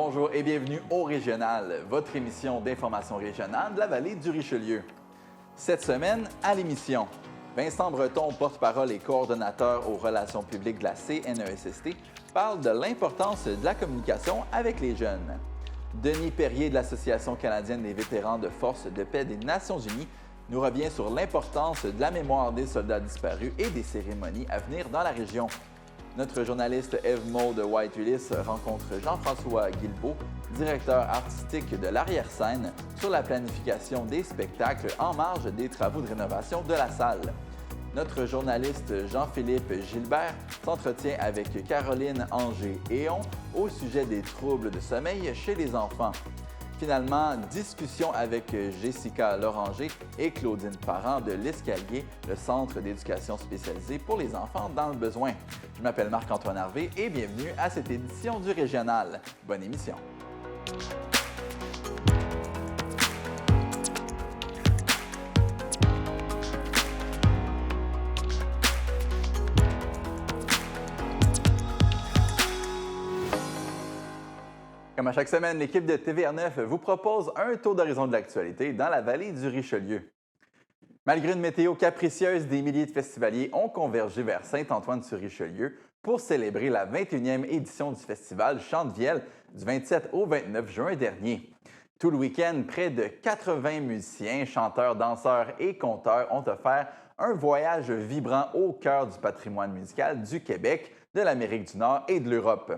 Bonjour et bienvenue au Régional, votre émission d'information régionale de la vallée du Richelieu. Cette semaine, à l'émission, Vincent Breton, porte-parole et coordonnateur aux relations publiques de la CNESST, parle de l'importance de la communication avec les jeunes. Denis Perrier de l'Association canadienne des vétérans de forces de paix des Nations unies nous revient sur l'importance de la mémoire des soldats disparus et des cérémonies à venir dans la région. Notre journaliste Eve-Maude White-Ulysse rencontre Jean-François Guilbeault, directeur artistique de l'Arrière-Scène, sur la planification des spectacles en marge des travaux de rénovation de la salle. Notre journaliste Jean-Philippe Gilbert s'entretient avec Caroline Anger-Éon au sujet des troubles de sommeil chez les enfants. Finalement, discussion avec Jessica Loranger et Claudine Parent de l'Escalier, le centre d'éducation spécialisé pour les enfants dans le besoin. Je m'appelle Marc-Antoine Harvey et bienvenue à cette édition du Régional. Bonne émission. Comme à chaque semaine, l'équipe de TVR9 vous propose un tour d'horizon de l'actualité dans la vallée du Richelieu. Malgré une météo capricieuse, des milliers de festivaliers ont convergé vers Saint-Antoine-sur-Richelieu pour célébrer la 21e édition du festival Chant de Vielle du 27 au 29 juin dernier. Tout le week-end, près de 80 musiciens, chanteurs, danseurs et conteurs ont offert un voyage vibrant au cœur du patrimoine musical du Québec, de l'Amérique du Nord et de l'Europe.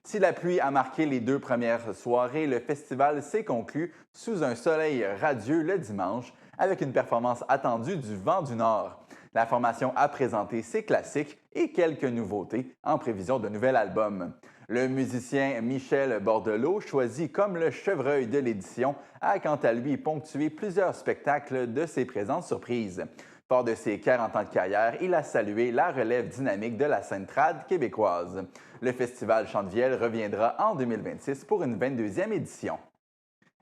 Si la pluie a marqué les deux premières soirées, le festival s'est conclu sous un soleil radieux le dimanche avec une performance attendue du Vent du Nord. La formation a présenté ses classiques et quelques nouveautés en prévision de nouvel album. Le musicien Michel Bordelot, choisi comme le chevreuil de l'édition, a quant à lui ponctué plusieurs spectacles de ses présentes surprises. Fort de ses 40 ans de carrière, il a salué la relève dynamique de la scène trad québécoise. Le festival Chant de Vielle reviendra en 2026 pour une 22e édition.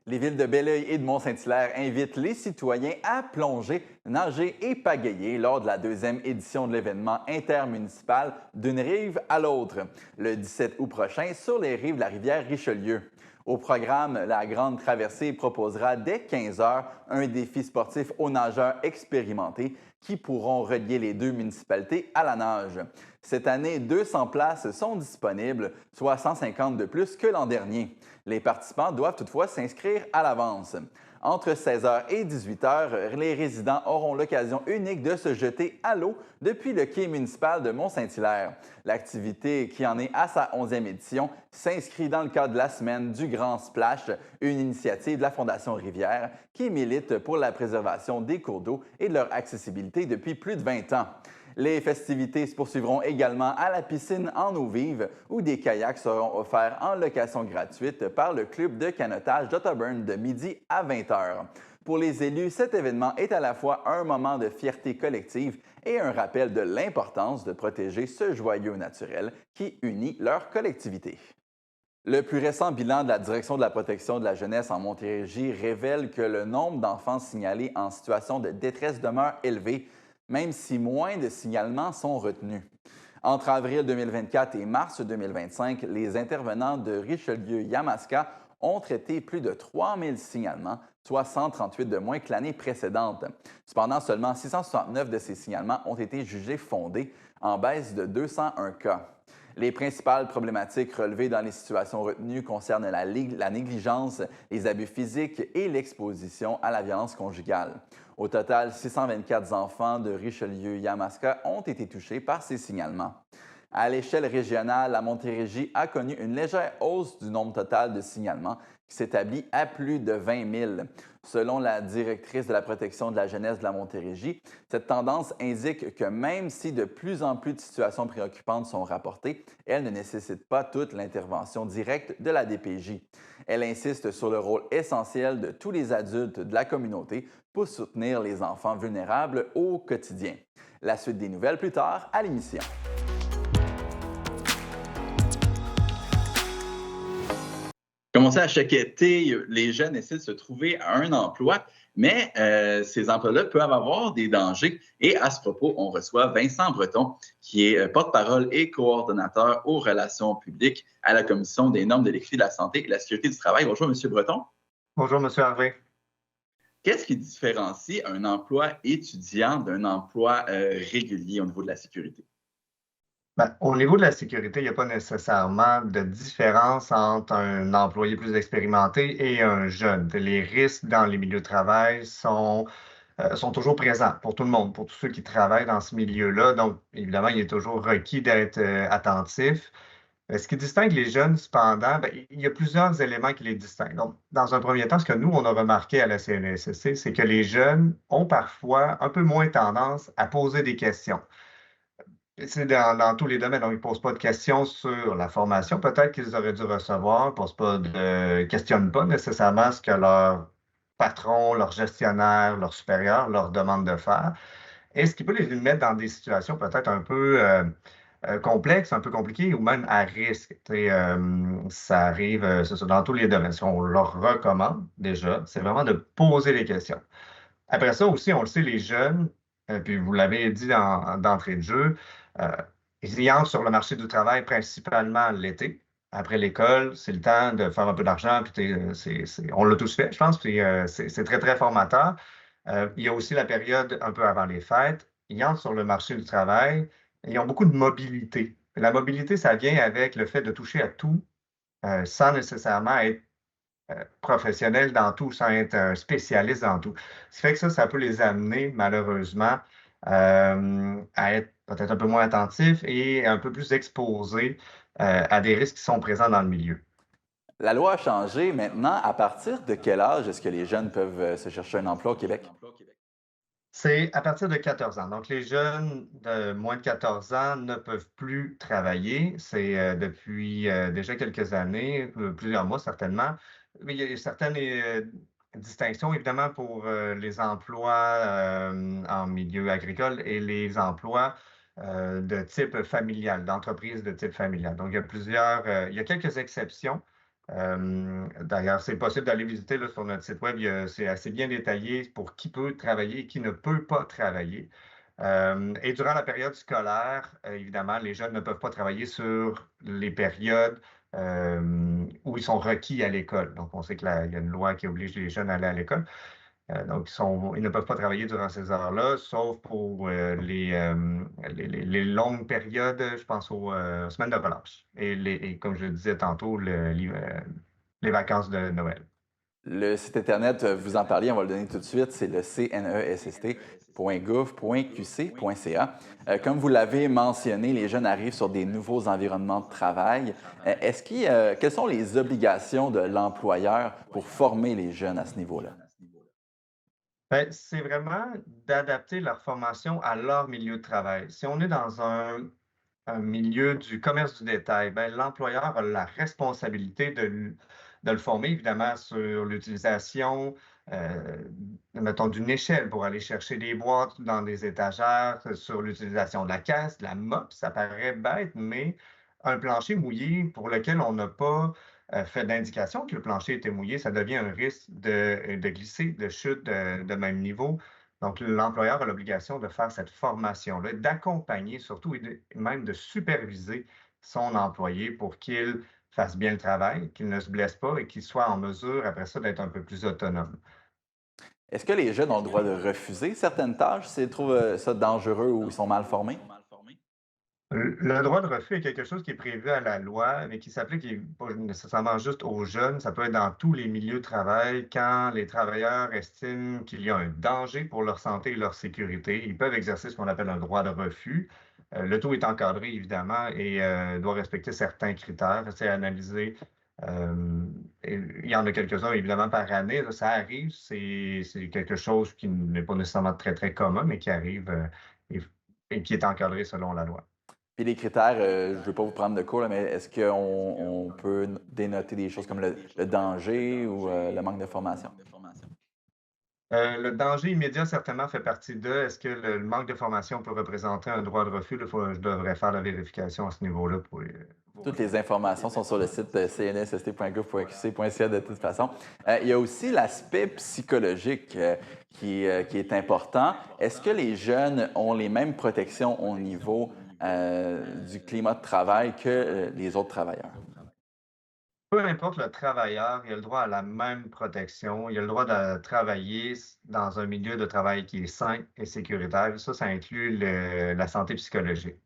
Les villes de Belleuil et de Mont-Saint-Hilaire invitent les citoyens à plonger, nager et pagayer lors de la deuxième édition de l'événement intermunicipal d'une rive à l'autre, le 17 août prochain sur les rives de la rivière Richelieu. Au programme, la Grande Traversée proposera dès 15 h un défi sportif aux nageurs expérimentés qui pourront relier les deux municipalités à la nage. Cette année, 200 places sont disponibles, soit 150 de plus que l'an dernier. Les participants doivent toutefois s'inscrire à l'avance. Entre 16 h et 18 h, les résidents auront l'occasion unique de se jeter à l'eau depuis le quai municipal de Mont-Saint-Hilaire. L'activité, qui en est à sa 11e édition, s'inscrit dans le cadre de la semaine du Grand Splash, une initiative de la Fondation Rivière qui milite pour la préservation des cours d'eau et de leur accessibilité depuis plus de 20 ans. Les festivités se poursuivront également à la piscine en eau vive où des kayaks seront offerts en location gratuite par le club de canotage d'Otterburn de midi à 20 h. Pour les élus, cet événement est à la fois un moment de fierté collective et un rappel de l'importance de protéger ce joyau naturel qui unit leur collectivité. Le plus récent bilan de la Direction de la protection de la jeunesse en Montérégie révèle que le nombre d'enfants signalés en situation de détresse demeure élevé, même si moins de signalements sont retenus. Entre avril 2024 et mars 2025, les intervenants de Richelieu-Yamaska ont traité plus de 3000 signalements, soit 138 de moins que l'année précédente. Cependant, seulement 669 de ces signalements ont été jugés fondés, en baisse de 201 cas. Les principales problématiques relevées dans les situations retenues concernent la négligence, les abus physiques et l'exposition à la violence conjugale. Au total, 624 enfants de Richelieu-Yamaska ont été touchés par ces signalements. À l'échelle régionale, la Montérégie a connu une légère hausse du nombre total de signalements qui s'établit à plus de 20 000. Selon la directrice de la protection de la jeunesse de la Montérégie, cette tendance indique que même si de plus en plus de situations préoccupantes sont rapportées, elles ne nécessitent pas toute l'intervention directe de la DPJ. Elle insiste sur le rôle essentiel de tous les adultes de la communauté pour soutenir les enfants vulnérables au quotidien. La suite des nouvelles plus tard à l'émission. Comme on sait, à chaque été, les jeunes essaient de se trouver un emploi. mais ces emplois-là peuvent avoir des dangers. Et à ce propos, on reçoit Vincent Breton, qui est porte-parole et coordonnateur aux relations publiques à la Commission des normes de l'équité de la santé et de la sécurité du travail. Bonjour, M. Breton. Bonjour, M. Harvey. Qu'est-ce qui différencie un emploi étudiant d'un emploi régulier au niveau de la sécurité? Au niveau de la sécurité, il n'y a pas nécessairement de différence entre un employé plus expérimenté et un jeune. Les risques dans les milieux de travail sont toujours présents pour tout le monde, pour tous ceux qui travaillent dans ce milieu-là. Donc, évidemment, il est toujours requis d'être attentif. Ce qui distingue les jeunes, cependant, il y a plusieurs éléments qui les distinguent. Donc, dans un premier temps, ce que nous, on a remarqué à la CNESST, c'est que les jeunes ont parfois un peu moins tendance à poser des questions. C'est dans tous les domaines. Donc, ils ne posent pas de questions sur la formation, peut-être qu'ils auraient dû recevoir, ne questionnent pas nécessairement ce que leur patron, leur gestionnaire, leur supérieur leur demande de faire. Et ce qui peut les mettre dans des situations peut-être un peu complexes, un peu compliquées ou même à risque. Ça arrive c'est ça, dans tous les domaines. Ce qu'on leur recommande déjà, c'est vraiment de poser les questions. Après ça aussi, on le sait, les jeunes, puis vous l'avez dit d'entrée de jeu, euh, ils y entrent sur le marché du travail principalement l'été. Après l'école, c'est le temps de faire un peu d'argent, puis on l'a tous fait, je pense, puis c'est très, très formateur. Il y a aussi la période un peu avant les fêtes. Ils entrent sur le marché du travail. Ils ont beaucoup de mobilité. La mobilité, ça vient avec le fait de toucher à tout sans nécessairement être professionnel dans tout, sans être un spécialiste dans tout. Ce qui fait que ça peut les amener, malheureusement, à être peut-être un peu moins attentifs et un peu plus exposés à des risques qui sont présents dans le milieu. La loi a changé. Maintenant, à partir de quel âge est-ce que les jeunes peuvent se chercher un emploi au Québec? C'est à partir de 14 ans. Donc, les jeunes de moins de 14 ans ne peuvent plus travailler. C'est depuis déjà quelques années, plusieurs mois certainement. Mais il y a certaines distinctions, évidemment, pour les emplois en milieu agricole et les emplois de type familial, d'entreprise de type familial. Donc, il y a quelques exceptions. D'ailleurs, c'est possible d'aller visiter là, sur notre site web. C'est assez bien détaillé pour qui peut travailler et qui ne peut pas travailler. Et durant la période scolaire, évidemment, les jeunes ne peuvent pas travailler sur les périodes où ils sont requis à l'école. Donc, on sait qu'il y a une loi qui oblige les jeunes à aller à l'école. Donc, ils ne peuvent pas travailler durant ces heures-là, sauf pour les longues périodes, je pense aux semaines de relâche. Et comme je le disais tantôt, les vacances de Noël. Le site Internet, vous en parliez, on va le donner tout de suite, c'est le cnest.gouv.qc.ca. Comme vous l'avez mentionné, les jeunes arrivent sur des nouveaux environnements de travail. Quelles sont les obligations de l'employeur pour former les jeunes à ce niveau-là? C'est vraiment d'adapter leur formation à leur milieu de travail. Si on est dans un milieu du commerce du détail, l'employeur a la responsabilité de le former, évidemment, sur l'utilisation, euh, mettons, d'une échelle pour aller chercher des boîtes dans des étagères, sur l'utilisation de la caisse, de la mop. Ça paraît bête, mais un plancher mouillé pour lequel on n'a pas fait d'indication que le plancher était mouillé, ça devient un risque de glisser, de chute de même niveau. Donc, l'employeur a l'obligation de faire cette formation-là, d'accompagner surtout et même de superviser son employé pour qu'il fasse bien le travail, qu'il ne se blesse pas et qu'il soit en mesure, après ça, d'être un peu plus autonome. Est-ce que les jeunes ont le droit de refuser certaines tâches s'ils trouvent ça dangereux ou ils sont mal formés? Le droit de refus est quelque chose qui est prévu à la loi, mais qui s'applique pas nécessairement juste aux jeunes. Ça peut être dans tous les milieux de travail. Quand les travailleurs estiment qu'il y a un danger pour leur santé et leur sécurité, ils peuvent exercer ce qu'on appelle un droit de refus. Le tout est encadré, évidemment, et doit respecter certains critères. C'est analysé. Il y en a quelques-uns, évidemment, par année. Ça arrive. C'est quelque chose qui n'est pas nécessairement très, très commun, mais qui arrive et qui est encadré selon la loi. Puis les critères, je ne veux pas vous prendre de cours, là, mais est-ce qu'on peut dénoter des choses comme le danger ou le manque de formation? Le danger immédiat, certainement, fait partie de. Est-ce que le manque de formation peut représenter un droit de refus? Je devrais faire la vérification à ce niveau-là pour Toutes les informations sont sur le site cnst.gouv.qc.ca de toute façon. Il y a aussi l'aspect psychologique qui est important. Est-ce que les jeunes ont les mêmes protections au niveau du climat de travail que les autres travailleurs? Peu importe le travailleur, il a le droit à la même protection. Il a le droit de travailler dans un milieu de travail qui est sain et sécuritaire. Ça inclut la santé psychologique.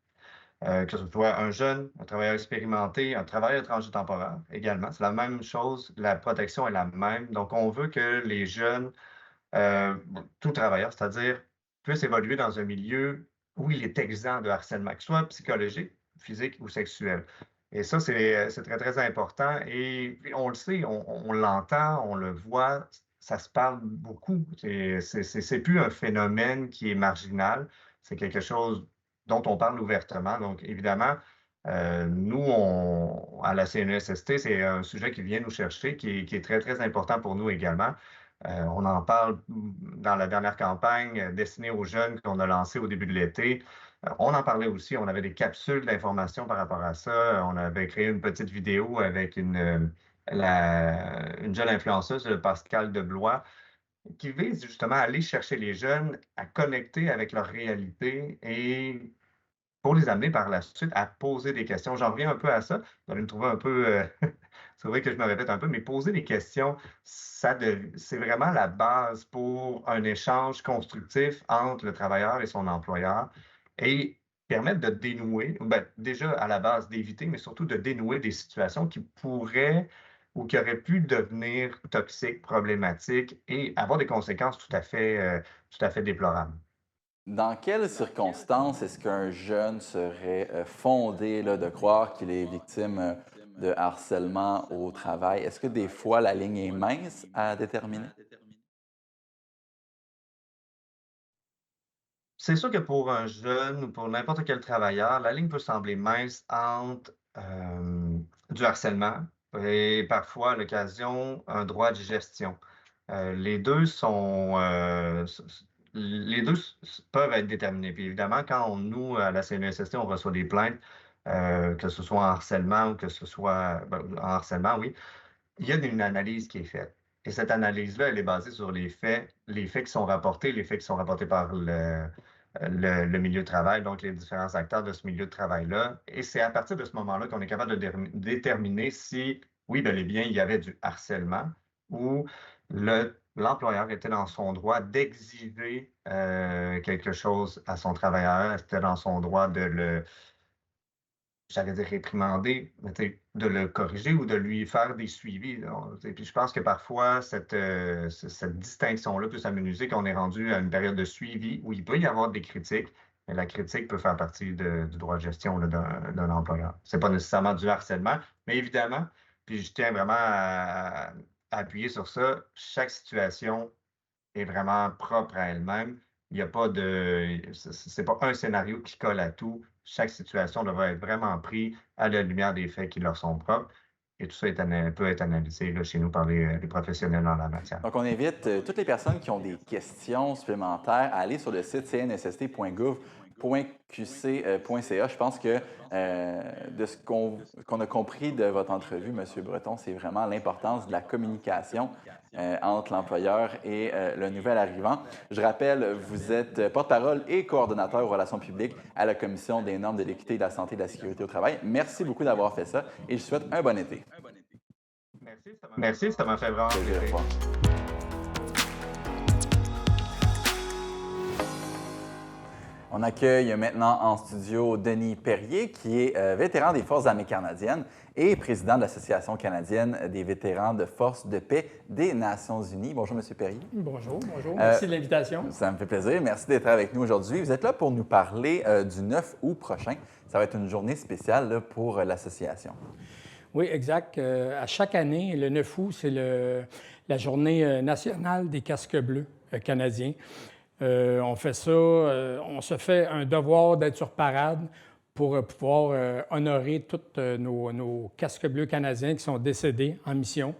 Que ce soit un jeune, un travailleur expérimenté, un travailleur étranger temporaire également. C'est la même chose, la protection est la même. Donc, on veut que les jeunes, tout travailleur, c'est-à-dire, puissent évoluer dans un milieu où il est exempt de harcèlement, que ce soit psychologique, physique ou sexuel. Et ça, c'est très, très important. Et on le sait, on l'entend, on le voit, ça se parle beaucoup. C'est plus un phénomène qui est marginal, c'est quelque chose dont on parle ouvertement. Donc, évidemment, nous, à la CNESST, c'est un sujet qui vient nous chercher, qui est très, très important pour nous également. On en parle dans la dernière campagne destinée aux jeunes qu'on a lancée au début de l'été. On en parlait aussi, on avait des capsules d'information par rapport à ça. On avait créé une petite vidéo avec une jeune influenceuse, Pascal Deblois, qui vise justement à aller chercher les jeunes, à connecter avec leur réalité et pour les amener par la suite à poser des questions. J'en reviens un peu à ça. Vous allez me trouver un peu, c'est vrai que je me répète un peu, mais poser des questions, c'est vraiment la base pour un échange constructif entre le travailleur et son employeur et permettre de dénouer, ben, déjà à la base d'éviter, mais surtout de dénouer des situations qui pourraient ou qui auraient pu devenir toxiques, problématiques et avoir des conséquences tout à fait déplorables. Dans quelles circonstances est-ce qu'un jeune serait fondé là, de croire qu'il est victime de harcèlement au travail? Est-ce que des fois la ligne est mince à déterminer? C'est sûr que pour un jeune ou pour n'importe quel travailleur, la ligne peut sembler mince entre du harcèlement et parfois, à l'occasion, un droit de gestion. Les 2 sont, les 2 peuvent être déterminés. Puis évidemment, quand nous, à la CNESST, on reçoit des plaintes, que ce soit en harcèlement ou que ce soit en harcèlement, oui, il y a une analyse qui est faite. Et cette analyse-là, elle est basée sur les faits qui sont rapportés, les faits qui sont rapportés par le milieu de travail, donc les différents acteurs de ce milieu de travail-là. Et c'est à partir de ce moment-là qu'on est capable de déterminer si, oui, bel et bien, il y avait du harcèlement ou l'employeur était dans son droit d'exiger quelque chose à son travailleur, était dans son droit de j'allais dire réprimander, mais tu sais, de le corriger ou de lui faire des suivis, là. Tu sais, puis je pense que parfois cette distinction-là peut s'amenuiser quand on est rendu à une période de suivi où il peut y avoir des critiques, mais la critique peut faire partie du droit de gestion là, d'un employeur. C'est pas nécessairement du harcèlement, mais évidemment, puis je tiens vraiment à appuyer sur ça, chaque situation est vraiment propre à elle-même. Il y a pas de c'est pas un scénario qui colle à tout. Chaque situation devrait être vraiment prise à la lumière des faits qui leur sont propres et tout ça peut être analysé là, chez nous par les professionnels en la matière. Donc, on invite toutes les personnes qui ont des questions supplémentaires à aller sur le site cnst.gouv.qc.ca. Je pense que de ce qu'on a compris de votre entrevue, M. Breton, c'est vraiment l'importance de la communication entre l'employeur et le nouvel arrivant. Je rappelle, vous êtes porte-parole et coordonnateur aux relations publiques à la Commission des normes de l'équité, de la santé et de la sécurité au travail. Merci beaucoup d'avoir fait ça et je vous souhaite un bon été. Merci, ça m'a fait vraiment Plaisir. Au plaisir. revoir. On accueille maintenant en studio Denis Perrier, qui est vétéran des Forces armées canadiennes et président de l'Association canadienne des vétérans de forces de paix des Nations unies. Bonjour, M. Perrier. Bonjour, bonjour. Merci de l'invitation. Ça me fait plaisir. Merci d'être avec nous aujourd'hui. Vous êtes là pour nous parler du 9 août prochain. Ça va être une journée spéciale là, pour l'association. Oui, exact. À chaque année, le 9 août, c'est la journée nationale des casques bleus canadiens. On fait ça, on se fait un devoir d'être sur parade pour pouvoir honorer tous nos casques bleus canadiens qui sont décédés en mission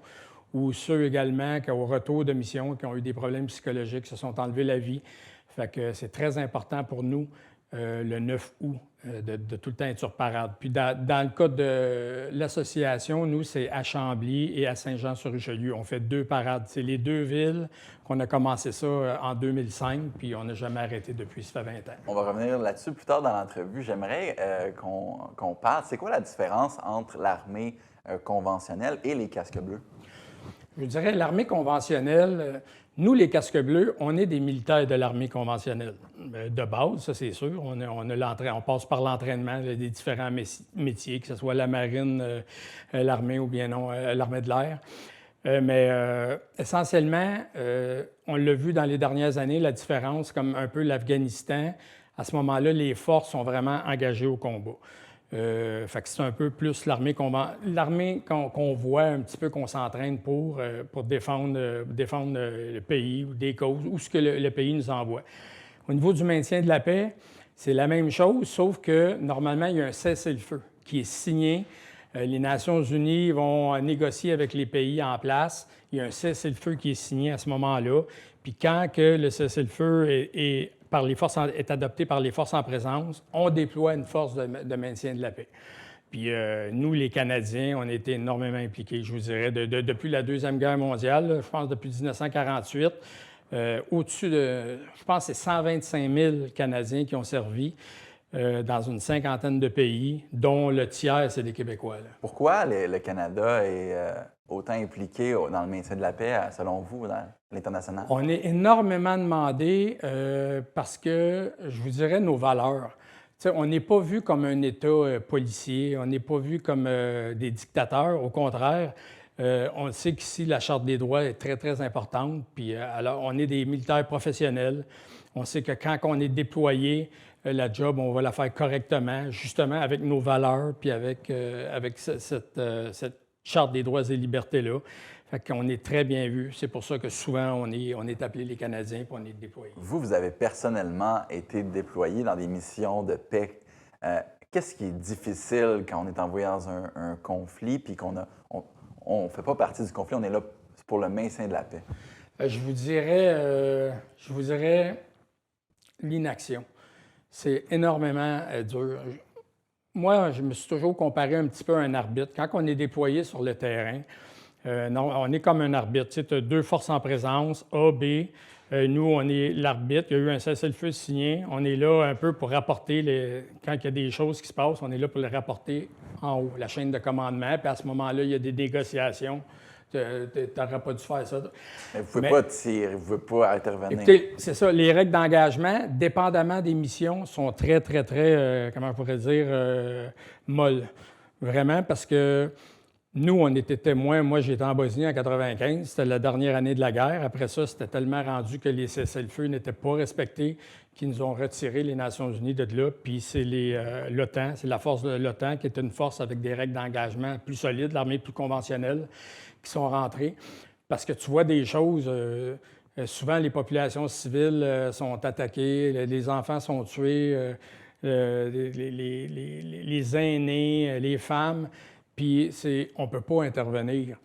ou ceux également qui, au retour de mission, qui ont eu des problèmes psychologiques, se sont enlevés la vie. Fait que c'est très important pour nous, le 9 août, de tout le temps être sur parade. Puis dans le cas de l'association, nous, c'est à Chambly et à Saint-Jean-sur-Richelieu. On fait 2 parades. C'est les 2 villes qu'on a commencé ça en 2005, puis on n'a jamais arrêté depuis, ça fait 20 ans. On va revenir là-dessus plus tard dans l'entrevue. J'aimerais qu'on parle. C'est quoi la différence entre l'armée conventionnelle et les casques bleus? Je dirais l'armée conventionnelle, nous, les casques bleus, on est des militaires de l'armée conventionnelle. De base, ça c'est sûr. On passe par l'entraînement des différents métiers, que ce soit la marine, l'armée ou bien non, l'armée de l'air. Mais essentiellement, on l'a vu dans les dernières années, la différence, comme un peu l'Afghanistan, à ce moment-là, les forces sont vraiment engagées au combat. Fait que c'est un peu plus l'armée qu'on voit un petit peu, qu'on s'entraîne pour défendre le pays ou des causes, ou ce que le pays nous envoie. Au niveau du maintien de la paix, c'est la même chose, sauf que normalement, il y a un cessez-le-feu qui est signé. Les Nations unies vont négocier avec les pays en place. Il y a un cessez-le-feu qui est signé à ce moment-là. Puis quand que le cessez-le-feu est adopté par les forces en présence, on déploie une force de maintien de la paix. Puis nous, les Canadiens, on a été énormément impliqués, je vous dirais, depuis la Deuxième Guerre mondiale, là, je pense depuis 1948. Au-dessus de, je pense que c'est 125 000 Canadiens qui ont servi dans une 50aine de pays, dont le tiers, c'est des Québécois. Là. Pourquoi le Canada est autant impliqué dans le maintien de la paix, selon vous, dans l'international? On est énormément demandé parce que, je vous dirais, nos valeurs. T'sais, on n'est pas vu comme un État policier, on n'est pas vu comme des dictateurs. Au contraire, on sait qu'ici, la Charte des droits est très, très importante. Puis, alors, on est des militaires professionnels. On sait que quand on est déployé, la job, on va la faire correctement, justement avec nos valeurs, puis avec cette Charte des droits et libertés-là. Fait qu'on est très bien vu. C'est pour ça que souvent, on est appelé les Canadiens, puis on est déployés. Vous avez personnellement été déployé dans des missions de paix. Qu'est-ce qui est difficile quand on est envoyé dans un conflit, puis qu'on ne fait pas partie du conflit, on est là pour le maintien de la paix? Je vous dirais l'inaction. C'est énormément dur. Moi, je me suis toujours comparé un petit peu à un arbitre. Quand on est déployé sur le terrain, on est comme un arbitre. Tu as 2 forces en présence, A, B. Nous, on est l'arbitre. Il y a eu un cessez-le-feu signé. On est là un peu pour rapporter, quand il y a des choses qui se passent, on est là pour les rapporter en haut, la chaîne de commandement. Puis à ce moment-là, il y a des négociations. Tu n'aurais pas dû faire ça. Mais vous ne pouvez pas tirer, vous ne pouvez pas intervenir. Écoutez, c'est ça. Les règles d'engagement, dépendamment des missions, sont très, très, très, comment on pourrait dire, molles. Vraiment, parce que nous, on était témoins. Moi, j'étais en Bosnie en 1995. C'était la dernière année de la guerre. Après ça, c'était tellement rendu que les cessez-le-feu n'étaient pas respectés qu'ils nous ont retiré les Nations unies de là. Puis c'est l'OTAN, c'est la force de l'OTAN qui est une force avec des règles d'engagement plus solides, l'armée plus conventionnelle, qui sont rentrés. Parce que tu vois des choses, souvent les populations civiles sont attaquées, les enfants sont tués, les aînés, les femmes, puis on ne peut pas intervenir.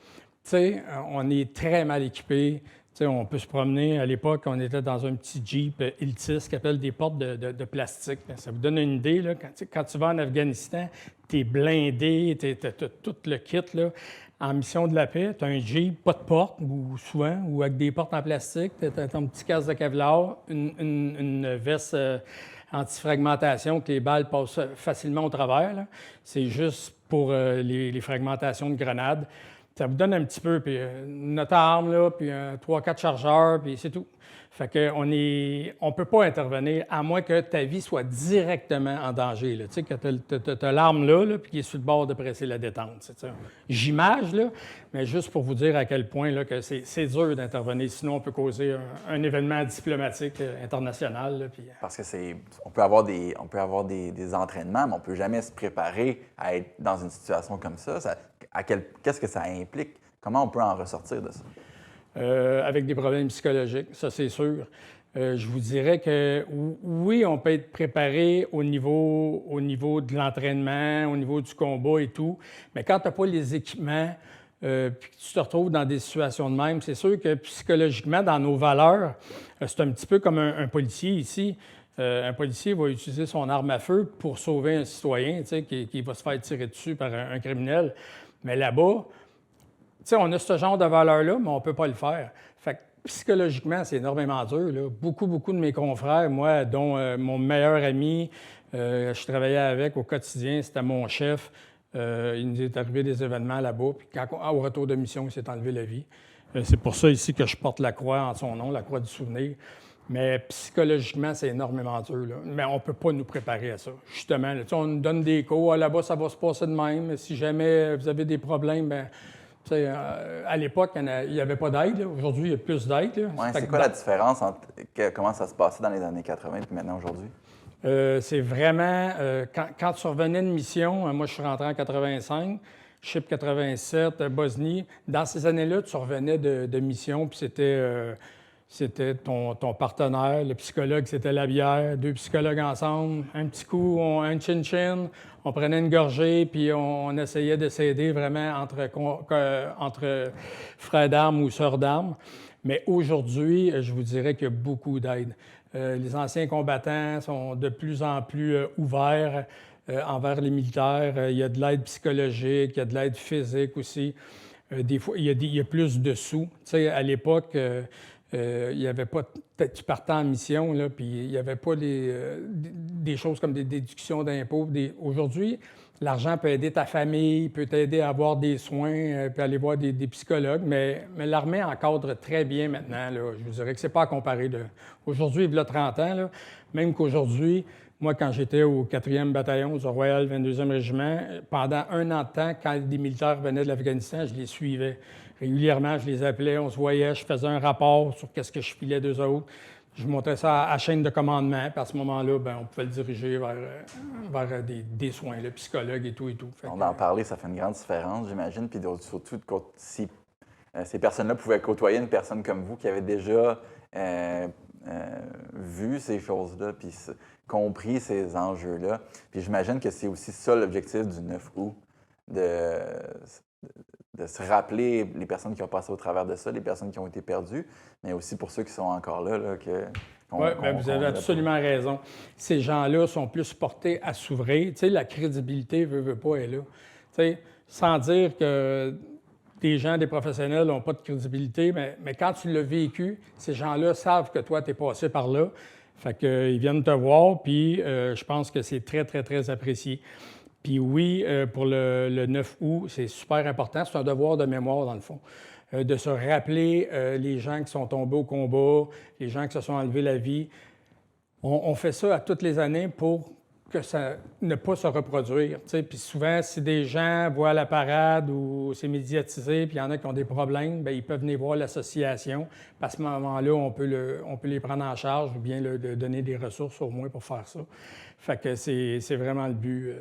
Tu sais, on est très mal équipés. Tu sais, on peut se promener. À l'époque, on était dans un petit Jeep Iltis qui appelle des portes de plastique. Ça vous donne une idée, là, quand tu vas en Afghanistan, tu es blindé, tu as tout le kit, là. En mission de la paix, tu as un Jeep, pas de porte, ou souvent, ou avec des portes en plastique, tu as ton petit casque de Kevlar, une veste anti-fragmentation que les balles passent facilement au travers. C'est juste pour les fragmentations de grenades. Ça vous donne un petit peu, puis notre arme, là, puis 3-4 chargeurs, puis c'est tout. Fait qu'on on peut pas intervenir à moins que ta vie soit directement en danger. Là. Tu sais, que tu as l'arme là, puis qui est sur le bord de presser la détente. J'image, là, mais juste pour vous dire à quel point là, que c'est dur d'intervenir. Sinon, on peut causer un événement diplomatique international. Là, puis... Parce que on peut avoir des entraînements, mais on ne peut jamais se préparer à être dans une situation comme ça. Qu'est-ce que ça implique? Comment on peut en ressortir de ça? Avec des problèmes psychologiques, ça c'est sûr. Je vous dirais que oui, on peut être préparé au niveau de l'entraînement, au niveau du combat et tout, mais quand tu n'as pas les équipements, puis que tu te retrouves dans des situations de même, c'est sûr que psychologiquement, dans nos valeurs, c'est un petit peu comme un policier ici. Un policier va utiliser son arme à feu pour sauver un citoyen qui va se faire tirer dessus par un criminel. Mais là-bas, on a ce genre de valeur-là, mais on ne peut pas le faire. Fait que psychologiquement, c'est énormément dur, là. Beaucoup de mes confrères, moi, dont mon meilleur ami, je travaillais avec au quotidien, c'était mon chef. Il nous est arrivé des événements là-bas, puis au retour de mission, il s'est enlevé la vie. C'est pour ça ici que je porte la croix en son nom, la croix du souvenir. Mais psychologiquement, c'est énormément dur, là. Mais on ne peut pas nous préparer à ça. Justement, là, on nous donne des cours, là-bas, ça va se passer de même. Si jamais vous avez des problèmes, bien, à l'époque, il n'y avait pas d'aide. Aujourd'hui, il y a plus d'aide. Ouais, c'est quoi la différence entre comment ça se passait dans les années 80 et maintenant aujourd'hui? C'est vraiment, quand tu revenais de mission, moi je suis rentré en 85, Chypre 87, Bosnie, dans ces années-là, tu revenais de mission, puis c'était ton partenaire, le psychologue, c'était la bière, 2 psychologues ensemble, un petit coup, un chin-chin, on prenait une gorgée, puis on essayait de s'aider vraiment entre frères d'armes ou sœurs d'armes. Mais aujourd'hui, je vous dirais qu'il y a beaucoup d'aide. Les anciens combattants sont de plus en plus ouverts envers les militaires. Il y a de l'aide psychologique, il y a de l'aide physique aussi. Des fois, il y a plus de sous. Tu sais, à l'époque, il n'y avait pas... Tu partais en mission, là, puis il n'y avait pas des choses comme des déductions d'impôts. Aujourd'hui, l'argent peut aider ta famille, peut t'aider à avoir des soins, puis aller voir des psychologues, mais l'armée encadre très bien maintenant, là. Je vous dirais que c'est pas à comparer. Aujourd'hui, il y a 30 ans, là, même qu'aujourd'hui, moi, quand j'étais au 4e bataillon du Royal 22e Régiment, pendant 1 an de temps, quand des militaires venaient de l'Afghanistan, je les suivais. Régulièrement, je les appelais, on se voyait, je faisais un rapport sur qu'est-ce que je filais d'eux autres. Je montrais ça à chaîne de commandement, puis à ce moment-là, on pouvait le diriger vers des soins, le psychologue et tout et tout. On en parler, ça fait une grande différence, j'imagine, puis surtout si ces personnes-là pouvaient côtoyer une personne comme vous qui avait déjà vu ces choses-là, puis compris ces enjeux-là. Puis j'imagine que c'est aussi ça l'objectif du 9 août, de se rappeler les personnes qui ont passé au travers de ça, les personnes qui ont été perdues, mais aussi pour ceux qui sont encore là. Oui, vous avez absolument raison. Ces gens-là sont plus portés à s'ouvrir. Tu sais, la crédibilité, veut pas, est là. Tu sais, sans dire que des gens, des professionnels n'ont pas de crédibilité, mais quand tu l'as vécu, ces gens-là savent que toi, tu es passé par là. Fait qu'ils viennent te voir, puis je pense que c'est très, très, très apprécié. Puis oui, pour le 9 août, c'est super important. C'est un devoir de mémoire, dans le fond, de se rappeler les gens qui sont tombés au combat, les gens qui se sont enlevés la vie. On fait ça à toutes les années pour que ça ne pas se reproduire. Puis souvent, si des gens voient la parade ou c'est médiatisé, puis il y en a qui ont des problèmes, bien, ils peuvent venir voir l'association. À ce moment-là, on peut les prendre en charge ou bien leur donner des ressources au moins pour faire ça. Fait que c'est vraiment le but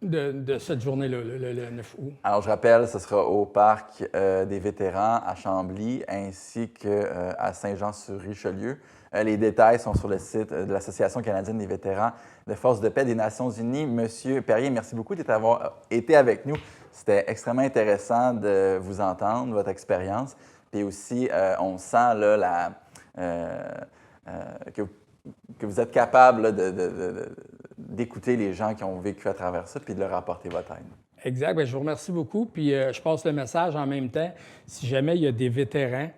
de cette journée-là, le 9 août. Alors, je rappelle, ce sera au Parc des vétérans à Chambly ainsi qu'à Saint-Jean-sur-Richelieu. Les détails sont sur le site de l'Association canadienne des vétérans de Forces de paix des Nations unies. Monsieur Perrier, merci beaucoup d'avoir été avec nous. C'était extrêmement intéressant de vous entendre, votre expérience. Puis aussi, on sent là, que vous êtes capable là, d'écouter les gens qui ont vécu à travers ça puis de leur apporter votre aide. Exact. Bien, je vous remercie beaucoup. Puis je passe le message en même temps. Si jamais il y a des vétérans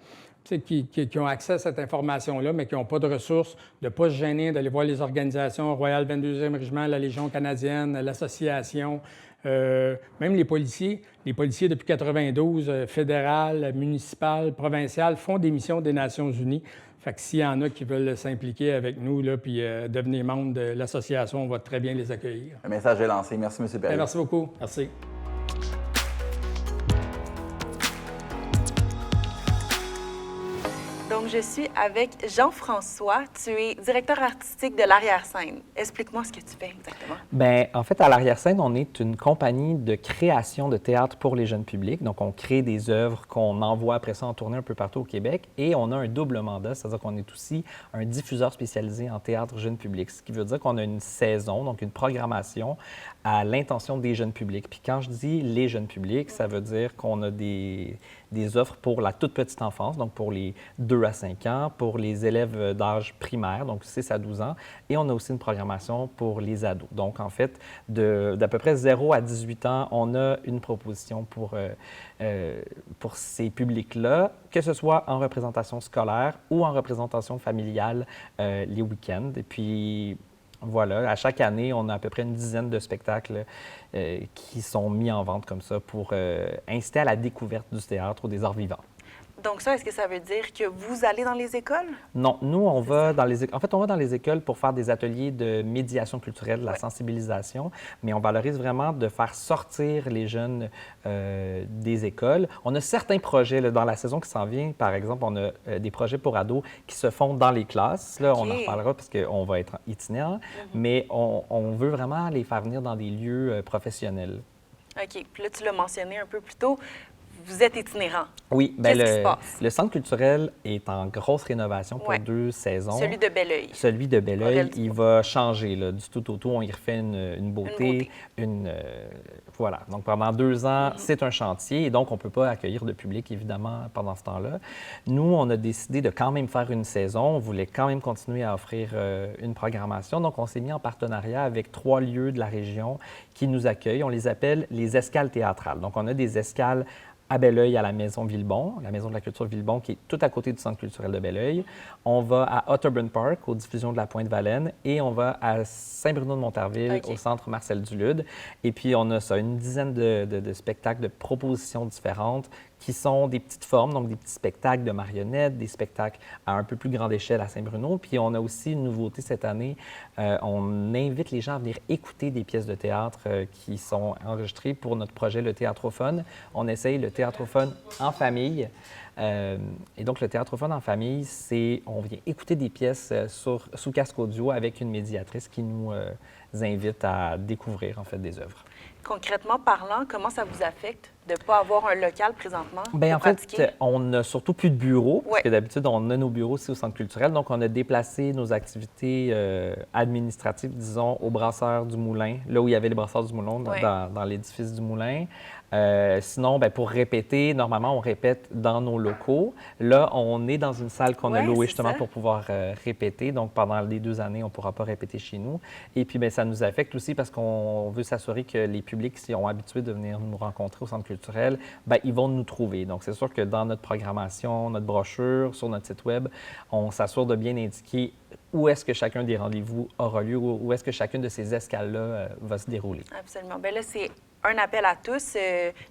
qui ont accès à cette information-là, mais qui n'ont pas de ressources, de ne pas se gêner, d'aller voir les organisations, Royal 22e Régiment, la Légion canadienne, l'association, même les policiers. Les policiers, depuis 92, fédéral, municipal, provincial, font des missions des Nations unies. Fait que s'il y en a qui veulent s'impliquer avec nous, là, puis devenir membre de l'association, on va très bien les accueillir. Le message est lancé. Merci, M. Perrier. Merci beaucoup. Merci. Donc, je suis avec Jean-François. Tu es directeur artistique de l'Arrière-Scène. Explique-moi ce que tu fais exactement. Bien, en fait, à l'Arrière-Scène, on est une compagnie de création de théâtre pour les jeunes publics. Donc, on crée des œuvres qu'on envoie après ça en tournée un peu partout au Québec. Et on a un double mandat, c'est-à-dire qu'on est aussi un diffuseur spécialisé en théâtre jeune public. Ce qui veut dire qu'on a une saison, donc une programmation à l'intention des jeunes publics. Puis quand je dis les jeunes publics, ça veut dire qu'on a des offres pour la toute petite enfance, donc pour les 2 à 5 ans pour les élèves d'âge primaire, donc 6 à 12 ans. Et on a aussi une programmation pour les ados. Donc, en fait, d'à peu près 0 à 18 ans, on a une proposition pour ces publics-là, que ce soit en représentation scolaire ou en représentation familiale les week-ends. Et puis, voilà, à chaque année, on a à peu près une dizaine de spectacles qui sont mis en vente comme ça pour inciter à la découverte du théâtre ou des arts vivants. Donc ça, est-ce que ça veut dire que vous allez dans les écoles? Non, nous, on va dans les écoles. En fait, on va dans les écoles pour faire des ateliers de médiation culturelle, de la sensibilisation, mais on valorise vraiment de faire sortir les jeunes des écoles. On a certains projets là, dans la saison qui s'en vient. Par exemple, on a des projets pour ados qui se font dans les classes. Là, on en reparlera parce qu'on va être itinérant, mais on veut vraiment les faire venir dans des lieux professionnels. OK. Puis là, tu l'as mentionné un peu plus tôt. Vous êtes itinérant. Oui, bien, Qu'est-ce qui se passe? le centre culturel est en grosse rénovation pour 2 saisons. Celui de Belleuil. Celui de Belleuil, Aurel il va changer là, du tout au tout. On y refait une beauté. Voilà. Donc, pendant 2 ans, c'est un chantier et donc, on ne peut pas accueillir de public, évidemment, pendant ce temps-là. Nous, on a décidé de quand même faire une saison. On voulait quand même continuer à offrir une programmation. Donc, on s'est mis en partenariat avec 3 lieux de la région qui nous accueillent. On les appelle les escales théâtrales. Donc, on a des escales à Belleuil, à la Maison Villebon, la Maison de la culture Villebon, qui est tout à côté du Centre culturel de Belleuil. On va à Otterburn Park, aux diffusions de la Pointe-Valène, et on va à Saint-Bruno-de-Montarville, au Centre Marcel Dulude. Et puis, on a ça, une dizaine de spectacles, de propositions différentes qui sont des petites formes, donc des petits spectacles de marionnettes, des spectacles à un peu plus grande échelle à Saint-Bruno. Puis on a aussi une nouveauté cette année, on invite les gens à venir écouter des pièces de théâtre qui sont enregistrées pour notre projet Le Théâtrophone. On essaye le théâtrophone en famille. Et donc, le théâtrophone en famille, c'est on vient écouter des pièces sous casque audio avec une médiatrice qui nous invite à découvrir, en fait, des œuvres. Concrètement parlant, comment ça vous affecte de ne pas avoir un local présentement Bien, en pour pratiquer? fait, on n'a surtout plus de bureaux, parce que d'habitude, on a nos bureaux aussi au Centre culturel. Donc, on a déplacé nos activités administratives, disons, au Brasseur du Moulin, là où il y avait les Brasseurs du Moulin, dans l'édifice du Moulin. Sinon, bien, pour répéter, normalement, on répète dans nos locaux. Là, on est dans une salle qu'on a louée justement pour pouvoir répéter. Donc, pendant les 2 années, on ne pourra pas répéter chez nous. Et puis, bien, ça nous affecte aussi parce qu'on veut s'assurer que les publics qui sont habitués de venir nous rencontrer au Centre culturel, bien, ils vont nous trouver. Donc, c'est sûr que dans notre programmation, notre brochure, sur notre site Web, on s'assure de bien indiquer où est-ce que chacun des rendez-vous aura lieu, où est-ce que chacune de ces escales-là va se dérouler. Absolument. Bien là, c'est un appel à tous.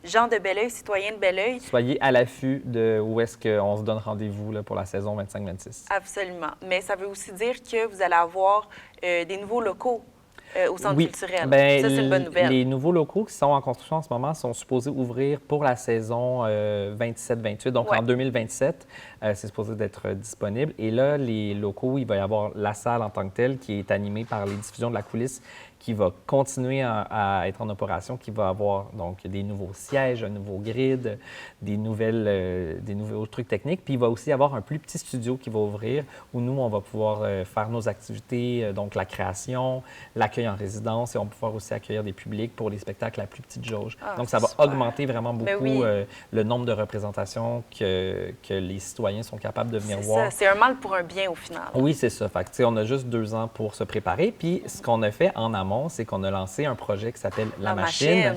Gens de Belleuil, citoyens de Belleuil. Soyez à l'affût de où est-ce qu'on se donne rendez-vous là, pour la saison 25-26. Absolument. Mais ça veut aussi dire que vous allez avoir des nouveaux locaux au Centre culturel. Bien, ça, c'est une bonne nouvelle. Les nouveaux locaux qui sont en construction en ce moment sont supposés ouvrir pour la saison 27-28. Donc, en 2027, c'est supposé d'être disponible. Et là, les locaux, il va y avoir la salle en tant que telle qui est animée par les diffusions de la coulisse qui va continuer à être en opération, qui va avoir donc des nouveaux sièges, un nouveau grid, des nouveaux trucs techniques. Puis il va aussi avoir un plus petit studio qui va ouvrir où nous, on va pouvoir faire nos activités, donc la création, l'accueil en résidence et on va pouvoir aussi accueillir des publics pour les spectacles à plus petite jauge. Donc ça va augmenter vraiment beaucoup le nombre de représentations que les citoyens sont capables de venir voir. C'est un mal pour un bien au final. Oui, c'est ça. Fait que, on a juste 2 ans pour se préparer. Puis ce qu'on a fait en amont, c'est qu'on a lancé un projet qui s'appelle La Machine,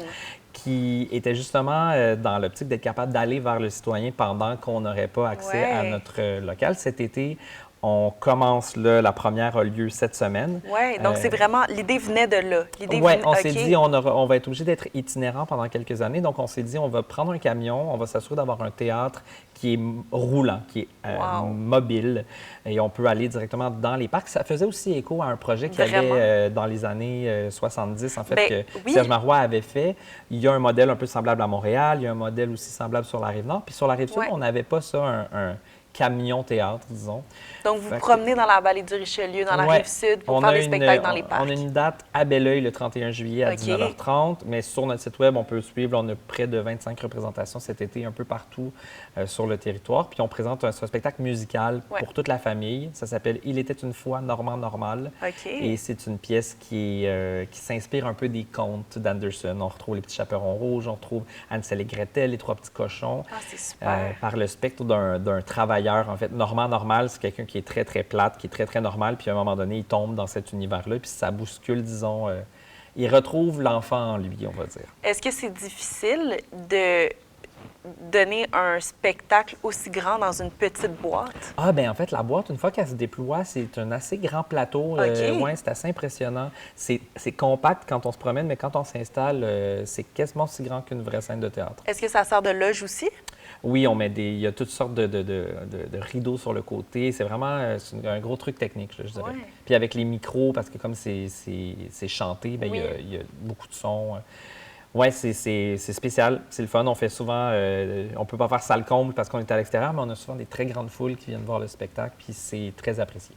qui était justement dans l'optique d'être capable d'aller vers le citoyen pendant qu'on n'aurait pas accès à notre local. Cet été, on commence là, la première a lieu cette semaine. Oui, donc c'est vraiment, l'idée venait de là. Oui, on s'est dit, on va être obligé d'être itinérant pendant quelques années. Donc, on s'est dit, on va prendre un camion, on va s'assurer d'avoir un théâtre qui est roulant, qui est mobile, et on peut aller directement dans les parcs. Ça faisait aussi écho à un projet qu'il y avait dans les années 70, en fait, que Serge Marois avait fait. Il y a un modèle un peu semblable à Montréal, il y a un modèle aussi semblable sur la Rive-Nord. Puis sur la Rive-Sud, on n'avait pas ça, un camion-théâtre, disons. Donc, vous promenez dans la vallée du Richelieu, dans la Rive-Sud, pour faire des spectacles dans les parcs. On a une date à Belleuil le 31 juillet à 19h30, mais sur notre site Web, on peut suivre. On a près de 25 représentations cet été, un peu partout sur le territoire. Puis on présente un spectacle musical pour toute la famille. Ça s'appelle « Il était une fois Normand Normal ». Et c'est une pièce qui s'inspire un peu des contes d'Anderson. On retrouve Les Petits Chaperons Rouges, on retrouve Hansel et Gretel, Les Trois Petits Cochons. Ah, c'est super. Par le spectre d'un travail ailleurs, en fait. Normand normal, c'est quelqu'un qui est très, très plate, qui est très, très normal, puis à un moment donné, il tombe dans cet univers-là, puis ça bouscule, disons, il retrouve l'enfant en lui, on va dire. Est-ce que c'est difficile de donner un spectacle aussi grand dans une petite boîte? Ah, bien, en fait, la boîte, une fois qu'elle se déploie, c'est un assez grand plateau. OK. Ouais, c'est assez impressionnant. C'est compact quand on se promène, mais quand on s'installe, c'est quasiment aussi grand qu'une vraie scène de théâtre. Est-ce que ça sert de loge aussi? Oui, il y a toutes sortes de rideaux sur le côté. C'est vraiment un gros truc technique, je dirais. Ouais. Puis avec les micros, parce que comme c'est chanté, bien, Oui. il y a beaucoup de sons. Oui, c'est spécial, c'est le fun. On fait souvent, on peut pas faire salle comble parce qu'on est à l'extérieur, mais on a souvent des très grandes foules qui viennent voir le spectacle, puis c'est très apprécié.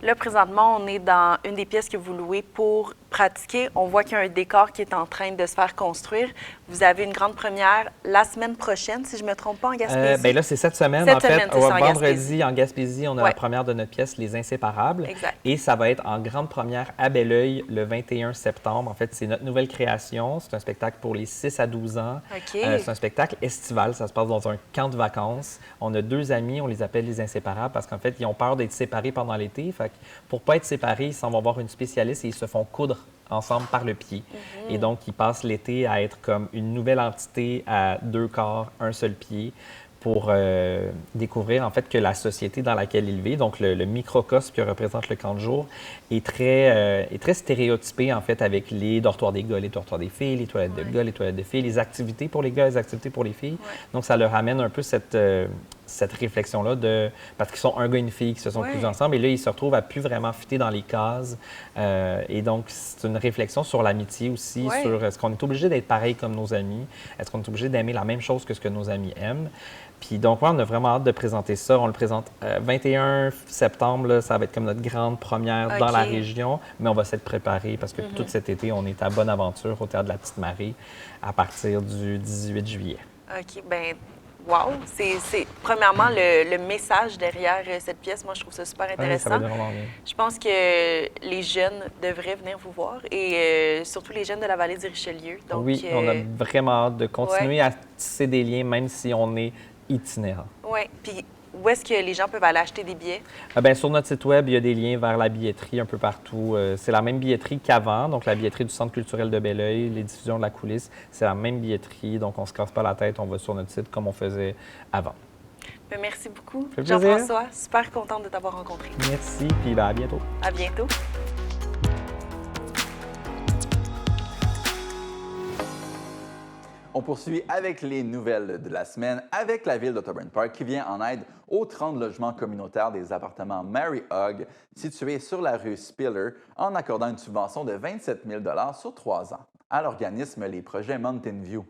Là, présentement, on est dans une des pièces que vous louez pour pratiquer. On voit qu'il y a un décor qui est en train de se faire construire. Vous avez une grande première la semaine prochaine, si je ne me trompe pas, en Gaspésie. Bien là, c'est cette semaine. Cette en fait, semaine, c'est ça, en vendredi, Gaspésie. en Gaspésie, on a Ouais. la première de notre pièce, Les Inséparables. Exact. Et ça va être en grande première à Belleuil le 21 septembre. En fait, c'est notre nouvelle création. C'est un spectacle pour les 6 à 12 ans. OK. C'est un spectacle estival. Ça se passe dans un camp de vacances. On a 2 amis, on les appelle les Inséparables parce qu'en fait, ils ont peur d'être séparés pendant l'été. Fait que pour pas être séparés, ils s'en vont voir une spécialiste et ils se font coudre ensemble par le pied. Et donc, ils passent l'été à être comme une nouvelle entité à 2 corps, un seul pied, pour découvrir en fait que la société dans laquelle ils vivent, donc le microcosme que représente le camp de jour, est très stéréotypé en fait avec les dortoirs des gars, les dortoirs des filles, les toilettes de gars, les toilettes de filles, les activités pour les gars, les activités pour les filles. Donc, ça leur amène un peu cette réflexion-là parce qu'ils sont un gars et une fille qui se sont cousus ensemble et là, ils se retrouvent à plus vraiment fitter dans les cases. Et donc, c'est une réflexion sur l'amitié aussi, sur est-ce qu'on est obligé d'être pareil comme nos amis? Est-ce qu'on est obligé d'aimer la même chose que ce que nos amis aiment? Puis donc, ouais, on a vraiment hâte de présenter ça. On le présente 21 septembre, là, ça va être comme notre grande première dans la région, mais on va s'être préparé parce que tout cet été, on est à Bonaventure, au Théâtre de la Petite Marée, à partir du 18 juillet. OK. Bien, wow! C'est premièrement le message derrière cette pièce. Moi, je trouve ça super intéressant. Ça va vraiment bien. Je pense que les jeunes devraient venir vous voir et surtout les jeunes de la vallée du Richelieu. Donc, oui, on a vraiment hâte de continuer à tisser des liens, même si on est itinérant. Oui. Puis, où est-ce que les gens peuvent aller acheter des billets? Bien, sur notre site web, il y a des liens vers la billetterie un peu partout. C'est la même billetterie qu'avant, donc la billetterie du Centre culturel de Belleuil, les diffusions de la coulisse, c'est la même billetterie, donc on ne se casse pas la tête, on va sur notre site comme on faisait avant. Bien, merci beaucoup, Ça fait plaisir. Jean-François. Super contente de t'avoir rencontré. Merci, puis à bientôt. À bientôt. On poursuit avec les nouvelles de la semaine avec la ville d'Otterburn Park qui vient en aide aux 30 logements communautaires des appartements Mary Hogg situés sur la rue Spiller en accordant une subvention de 27 000 sur 3 ans à l'organisme Les Projets Mountain View.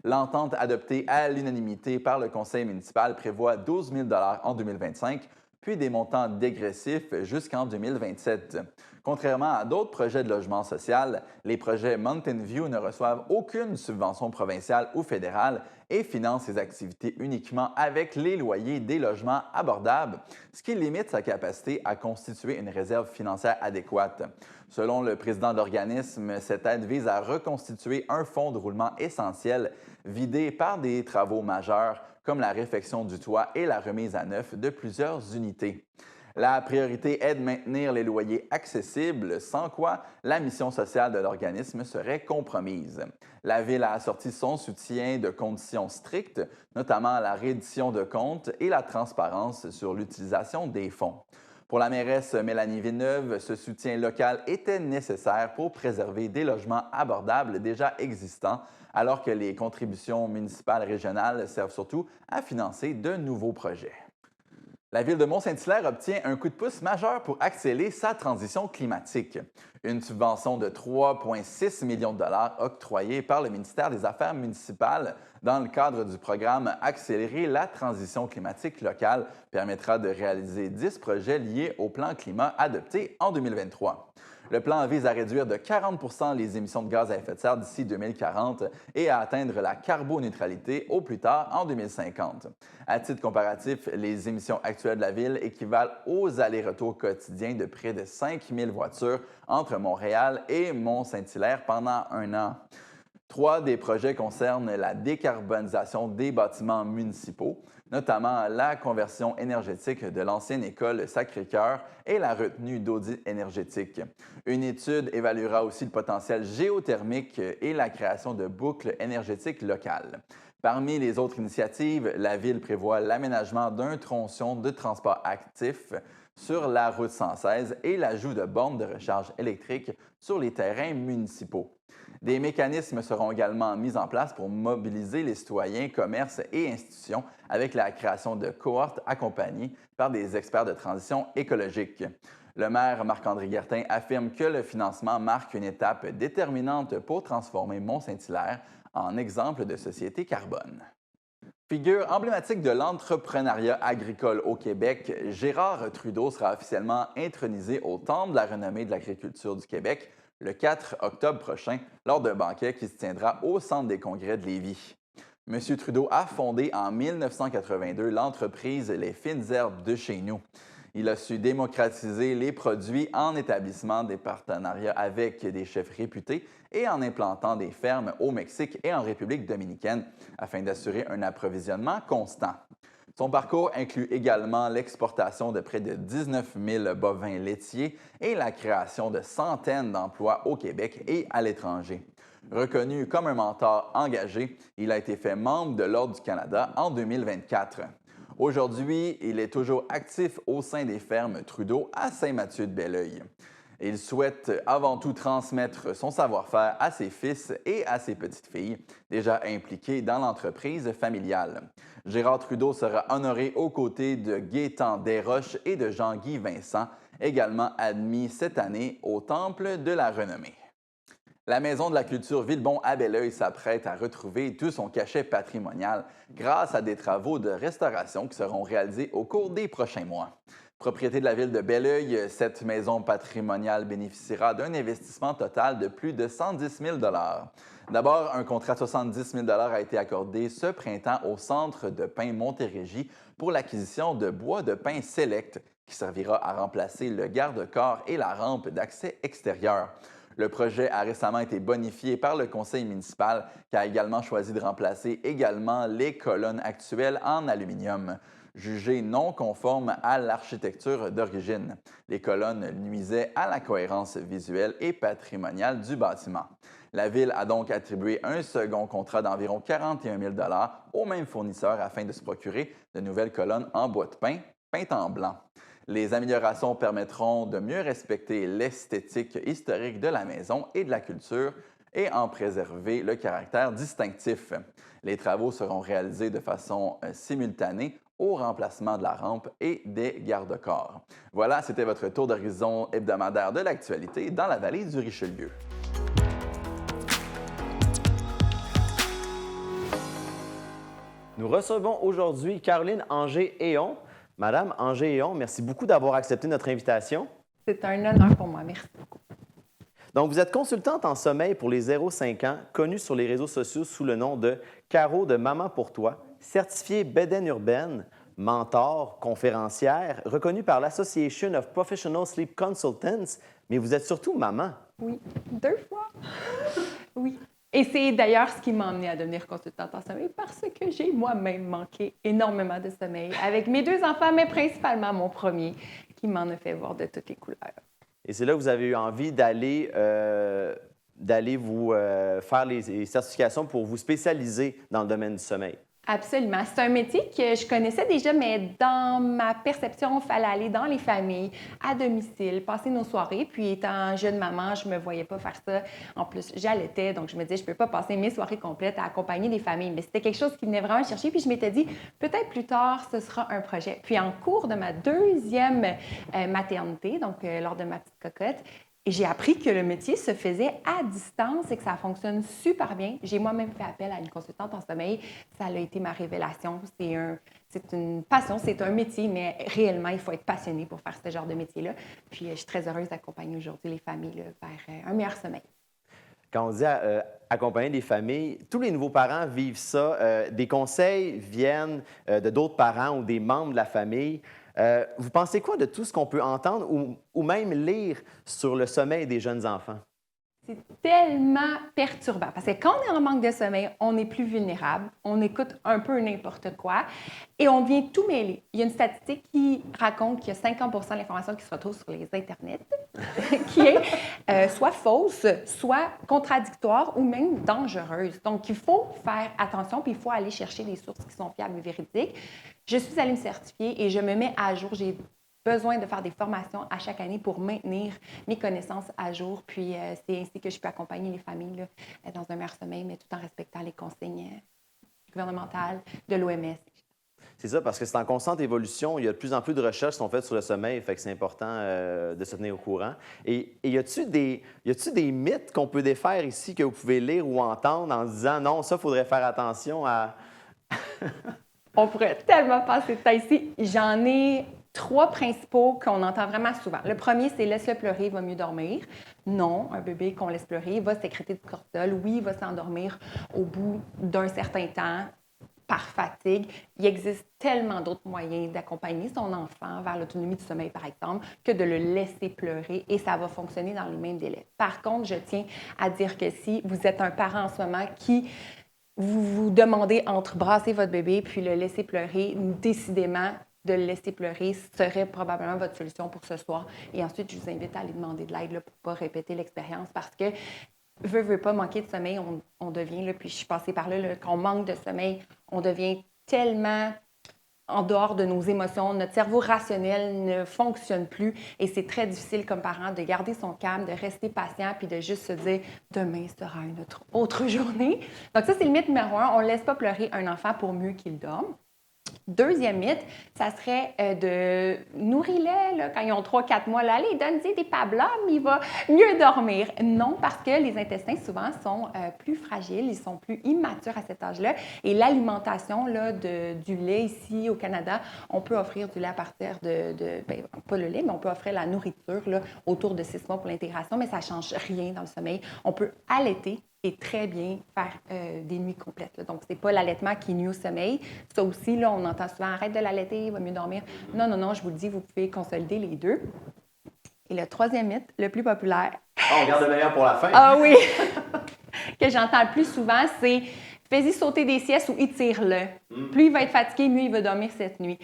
L'entente adoptée à l'unanimité par le conseil municipal prévoit 12 000 en 2025 puis des montants dégressifs jusqu'en 2027. Contrairement à d'autres projets de logement social, les projets Mountain View ne reçoivent aucune subvention provinciale ou fédérale et financent ses activités uniquement avec les loyers des logements abordables, ce qui limite sa capacité à constituer une réserve financière adéquate. Selon le président de l'organisme, cette aide vise à reconstituer un fonds de roulement essentiel vidé par des travaux majeurs comme la réfection du toit et la remise à neuf de plusieurs unités. La priorité est de maintenir les loyers accessibles, sans quoi la mission sociale de l'organisme serait compromise. La Ville a assorti son soutien de conditions strictes, notamment la reddition de comptes et la transparence sur l'utilisation des fonds. Pour la mairesse Mélanie Villeneuve, ce soutien local était nécessaire pour préserver des logements abordables déjà existants, alors que les contributions municipales régionales servent surtout à financer de nouveaux projets. La ville de Mont-Saint-Hilaire obtient un coup de pouce majeur pour accélérer sa transition climatique. Une subvention de 3,6 millions de dollars octroyée par le ministère des Affaires municipales dans le cadre du programme Accélérer la transition climatique locale permettra de réaliser 10 projets liés au plan climat adopté en 2023. Le plan vise à réduire de 40 % les émissions de gaz à effet de serre d'ici 2040 et à atteindre la carboneutralité au plus tard en 2050. À titre comparatif, les émissions actuelles de la ville équivalent aux allers-retours quotidiens de près de 5 000 voitures entre Montréal et Mont-Saint-Hilaire pendant un an. 3 des projets concernent la décarbonisation des bâtiments municipaux, notamment la conversion énergétique de l'ancienne école Sacré-Cœur et la retenue d'audit énergétique. Une étude évaluera aussi le potentiel géothermique et la création de boucles énergétiques locales. Parmi les autres initiatives, la Ville prévoit l'aménagement d'un tronçon de transport actif sur la route 116 et l'ajout de bornes de recharge électrique sur les terrains municipaux. Des mécanismes seront également mis en place pour mobiliser les citoyens, commerces et institutions avec la création de cohortes accompagnées par des experts de transition écologique. Le maire Marc-André Guertin affirme que le financement marque une étape déterminante pour transformer Mont-Saint-Hilaire en exemple de société carbone. Figure emblématique de l'entrepreneuriat agricole au Québec, Gérard Trudeau sera officiellement intronisé au Temple de la renommée de l'agriculture du Québec le 4 octobre prochain lors d'un banquet qui se tiendra au Centre des congrès de Lévis. M. Trudeau a fondé en 1982 l'entreprise Les Fines Herbes de chez nous. Il a su démocratiser les produits en établissant des partenariats avec des chefs réputés et en implantant des fermes au Mexique et en République dominicaine afin d'assurer un approvisionnement constant. Son parcours inclut également l'exportation de près de 19 000 bovins laitiers et la création de centaines d'emplois au Québec et à l'étranger. Reconnu comme un mentor engagé, il a été fait membre de l'Ordre du Canada en 2024. Aujourd'hui, il est toujours actif au sein des fermes Trudeau à Saint-Mathieu-de-Belleuil. Il souhaite avant tout transmettre son savoir-faire à ses fils et à ses petites-filles, déjà impliqués dans l'entreprise familiale. Gérard Trudeau sera honoré aux côtés de Gaétan Desroches et de Jean-Guy Vincent, également admis cette année au Temple de la Renommée. La Maison de la culture Villebon à Belleuil s'apprête à retrouver tout son cachet patrimonial grâce à des travaux de restauration qui seront réalisés au cours des prochains mois. Propriété de la ville de Belleuil, cette maison patrimoniale bénéficiera d'un investissement total de plus de 110 000 D'abord, un contrat de 70 000 a été accordé ce printemps au Centre de pain Montérégie pour l'acquisition de bois de pain Select qui servira à remplacer le garde-corps et la rampe d'accès extérieur. Le projet a récemment été bonifié par le conseil municipal qui a également choisi de remplacer également les colonnes actuelles en aluminium, jugées non conformes à l'architecture d'origine. Les colonnes nuisaient à la cohérence visuelle et patrimoniale du bâtiment. La Ville a donc attribué un second contrat d'environ 41 000 au même fournisseur afin de se procurer de nouvelles colonnes en bois de pin peintes en blanc. Les améliorations permettront de mieux respecter l'esthétique historique de la maison et de la culture et en préserver le caractère distinctif. Les travaux seront réalisés de façon simultanée au remplacement de la rampe et des garde-corps. Voilà, c'était votre tour d'horizon hebdomadaire de l'actualité dans la vallée du Richelieu. Nous recevons aujourd'hui Caroline Anger-Héon. Madame Anger-Héon, merci beaucoup d'avoir accepté notre invitation. C'est un honneur pour moi. Merci beaucoup. Donc, vous êtes consultante en sommeil pour les 0-5 ans, connue sur les réseaux sociaux sous le nom de Caro de Maman pour toi, certifiée Bédaine urbaine, mentor, conférencière, reconnue par l'Association of Professional Sleep Consultants, mais vous êtes surtout maman. Oui, 2 fois. Oui. Et c'est d'ailleurs ce qui m'a amenée à devenir consultante en sommeil parce que j'ai moi-même manqué énormément de sommeil avec mes 2 enfants, mais principalement mon premier, qui m'en a fait voir de toutes les couleurs. Et c'est là que vous avez eu envie d'aller vous faire les certifications pour vous spécialiser dans le domaine du sommeil. Absolument. C'est un métier que je connaissais déjà, mais dans ma perception, il fallait aller dans les familles, à domicile, passer nos soirées. Puis, étant jeune maman, je ne me voyais pas faire ça. En plus, j'allaitais, donc je me disais, je ne peux pas passer mes soirées complètes à accompagner des familles. Mais c'était quelque chose qui venait vraiment chercher. Puis, je m'étais dit, peut-être plus tard, ce sera un projet. Puis, en cours de ma 2e maternité, donc lors de ma petite cocotte, et j'ai appris que le métier se faisait à distance et que ça fonctionne super bien. J'ai moi-même fait appel à une consultante en sommeil. Ça a été ma révélation. C'est une passion, c'est un métier, mais réellement, il faut être passionné pour faire ce genre de métier-là. Puis, je suis très heureuse d'accompagner aujourd'hui les familles vers un meilleur sommeil. Quand on dit accompagner des familles, tous les nouveaux parents vivent ça. Des conseils viennent de d'autres parents ou des membres de la famille. Vous pensez quoi de tout ce qu'on peut entendre ou même lire sur le sommeil des jeunes enfants? C'est tellement perturbant parce que quand on est en manque de sommeil, on est plus vulnérable, on écoute un peu n'importe quoi et on devient tout mêlé. Il y a une statistique qui raconte qu'il y a 50 de l'information qui se retrouve sur les internets qui est soit fausse, soit contradictoire ou même dangereuse. Donc, il faut faire attention puis il faut aller chercher des sources qui sont fiables et véridiques. Je suis allée me certifier et je me mets à jour. J'ai besoin de faire des formations à chaque année pour maintenir mes connaissances à jour. Puis, c'est ainsi que je peux accompagner les familles là, dans un meilleur sommeil, mais tout en respectant les consignes gouvernementales de l'OMS. C'est ça, parce que c'est en constante évolution. Il y a de plus en plus de recherches qui sont faites sur le sommeil, fait que c'est important de se tenir au courant. Et y a-t-il des mythes qu'on peut défaire ici que vous pouvez lire ou entendre en se disant non, ça, il faudrait faire attention à. On pourrait tellement passer de temps ici. J'en ai 3 principaux qu'on entend vraiment souvent. Le premier, c'est « laisse-le pleurer, il va mieux dormir ». Non, un bébé qu'on laisse pleurer, il va sécréter du cortisol. Oui, il va s'endormir au bout d'un certain temps par fatigue. Il existe tellement d'autres moyens d'accompagner son enfant vers l'autonomie du sommeil, par exemple, que de le laisser pleurer et ça va fonctionner dans les mêmes délais. Par contre, je tiens à dire que si vous êtes un parent en ce moment qui vous demandez entre brasser votre bébé puis le laisser pleurer, décidément, de le laisser pleurer serait probablement votre solution pour ce soir. Et ensuite, je vous invite à aller demander de l'aide là, pour ne pas répéter l'expérience parce que veut pas manquer de sommeil, on devient, là, puis je suis passée par là, qu'on manque de sommeil, on devient tellement en dehors de nos émotions, notre cerveau rationnel ne fonctionne plus et c'est très difficile comme parent de garder son calme, de rester patient puis de juste se dire « demain sera une autre journée ». Donc ça, c'est le mythe numéro 1, on ne laisse pas pleurer un enfant pour mieux qu'il dorme. Deuxième mythe, ça serait de nourrir-les là, quand ils ont 3-4 mois. Là, allez, donne-y des pablums, il va mieux dormir. Non, parce que les intestins, souvent, sont plus fragiles, ils sont plus immatures à cet âge-là. Et l'alimentation là, du lait ici au Canada, on peut offrir du lait à partir ben, pas le lait, mais on peut offrir la nourriture là, autour de 6 mois pour l'intégration, mais ça ne change rien dans le sommeil. On peut allaiter et très bien faire des nuits complètes. Là. Donc, ce n'est pas l'allaitement qui nuit au sommeil. Ça aussi, là, on entend souvent « arrête de l'allaiter, il va mieux dormir ». Non, non, non, je vous le dis, vous pouvez consolider les deux. Et le troisième mythe, le plus populaire... on garde le meilleur pour la fin. Ah oui! que j'entends le plus souvent, c'est « fais-y sauter des siestes ou étire-le. Plus il va être fatigué, mieux il va dormir cette nuit. »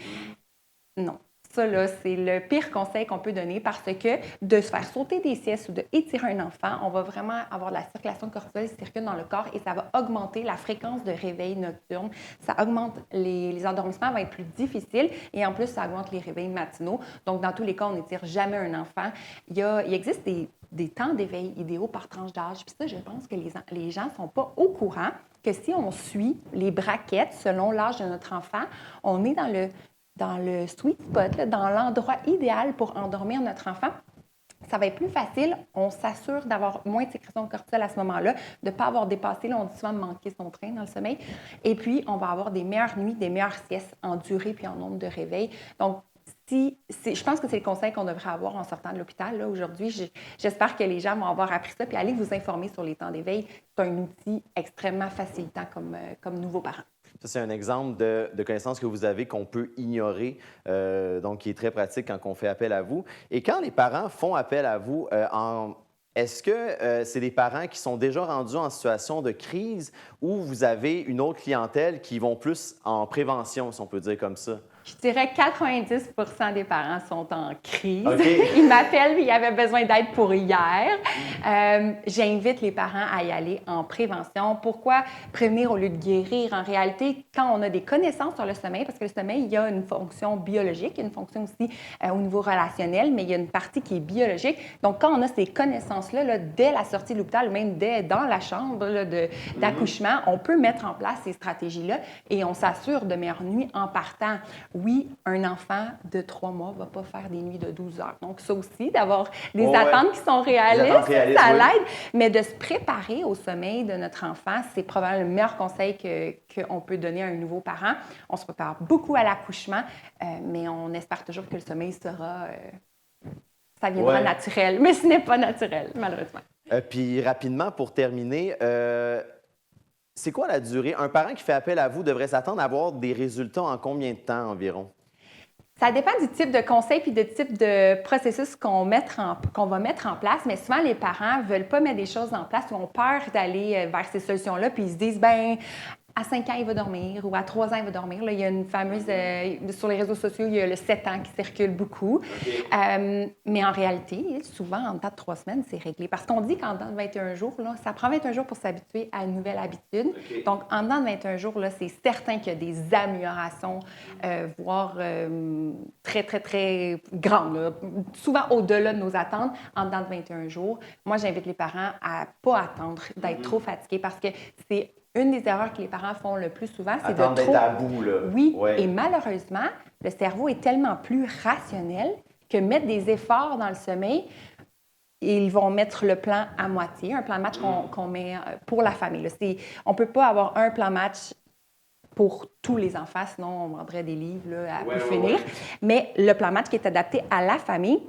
Non. Ça, là, c'est le pire conseil qu'on peut donner parce que de se faire sauter des siestes ou d'étirer un enfant, on va vraiment avoir de la circulation de cortisol qui circule dans le corps et ça va augmenter la fréquence de réveil nocturne. Ça augmente les endormissements, vont être plus difficiles et en plus, ça augmente les réveils matinaux. Donc, dans tous les cas, on n'étire jamais un enfant. Il existe des temps d'éveil idéaux par tranche d'âge. Puis ça, je pense que les gens ne sont pas au courant que si on suit les braquettes selon l'âge de notre enfant, on est dans le sweet spot, là, dans l'endroit idéal pour endormir notre enfant. Ça va être plus facile. On s'assure d'avoir moins de sécrétion de cortisol à ce moment-là, de ne pas avoir dépassé, là, on dit souvent manquer son train dans le sommeil. Et puis, on va avoir des meilleures nuits, des meilleures siestes en durée puis en nombre de réveils. Donc, je pense que c'est le conseil qu'on devrait avoir en sortant de l'hôpital. Là, aujourd'hui, j'espère que les gens vont avoir appris ça puis allez vous informer sur les temps d'éveil. C'est un outil extrêmement facilitant comme nouveaux parents. Ça, c'est un exemple de connaissance que vous avez qu'on peut ignorer, donc qui est très pratique quand on fait appel à vous. Et quand les parents font appel à vous, est-ce que c'est des parents qui sont déjà rendus en situation de crise ou vous avez une autre clientèle qui vont plus en prévention, si on peut dire comme ça? Je dirais 90 des parents sont en crise. Okay. Ils m'appellent, ils avaient besoin d'aide pour hier. J'invite les parents à y aller en prévention. Pourquoi prévenir au lieu de guérir? En réalité, quand on a des connaissances sur le sommeil, parce que le sommeil, il y a une fonction biologique, il y a une fonction aussi au niveau relationnel, mais il y a une partie qui est biologique. Donc, quand on a ces connaissances-là, là, dès la sortie de l'hôpital, même dans la chambre là, d'accouchement, on peut mettre en place ces stratégies-là et on s'assure de meilleures nuits en partant. Oui, un enfant de 3 mois ne va pas faire des nuits de 12 heures. Donc, ça aussi, d'avoir des attentes qui sont réalistes, ça l'aide. Mais de se préparer au sommeil de notre enfant, c'est probablement le meilleur conseil qu'on peut donner à un nouveau parent. On se prépare beaucoup à l'accouchement, mais on espère toujours que le sommeil sera... ça viendra naturel, mais ce n'est pas naturel, malheureusement. Puis, rapidement, pour terminer... c'est quoi la durée? Un parent qui fait appel à vous devrait s'attendre à avoir des résultats en combien de temps environ? Ça dépend du type de conseil puis du type de processus qu'on va mettre en place, mais souvent, les parents ne veulent pas mettre des choses en place ou ont peur d'aller vers ces solutions-là, puis ils se disent, bien, à 5 ans, il va dormir ou à 3 ans, il va dormir. Là, il y a une fameuse... sur les réseaux sociaux, il y a le 7 ans qui circule beaucoup. Mais en réalité, souvent, en dedans de 3 semaines, c'est réglé. Parce qu'on dit qu'en dedans de 21 jours, là, ça prend 21 jours pour s'habituer à une nouvelle habitude. Donc, en dedans de 21 jours, là, c'est certain qu'il y a des améliorations, voire très, très, très grandes. Là. Souvent au-delà de nos attentes, en dedans de 21 jours. Moi, j'invite les parents à ne pas attendre d'être trop fatigués parce que c'est une des erreurs que les parents font le plus souvent, c'est de trop... d'être à bout, là. Oui, Ouais. et malheureusement, le cerveau est tellement plus rationnel que mettre des efforts dans le sommeil, ils vont mettre le plan à moitié, un plan de match qu'on met pour la famille. Là. On ne peut pas avoir un plan match pour tous les enfants, sinon on vendrait des livres là, à plus finir. Mais le plan match qui est adapté à la famille,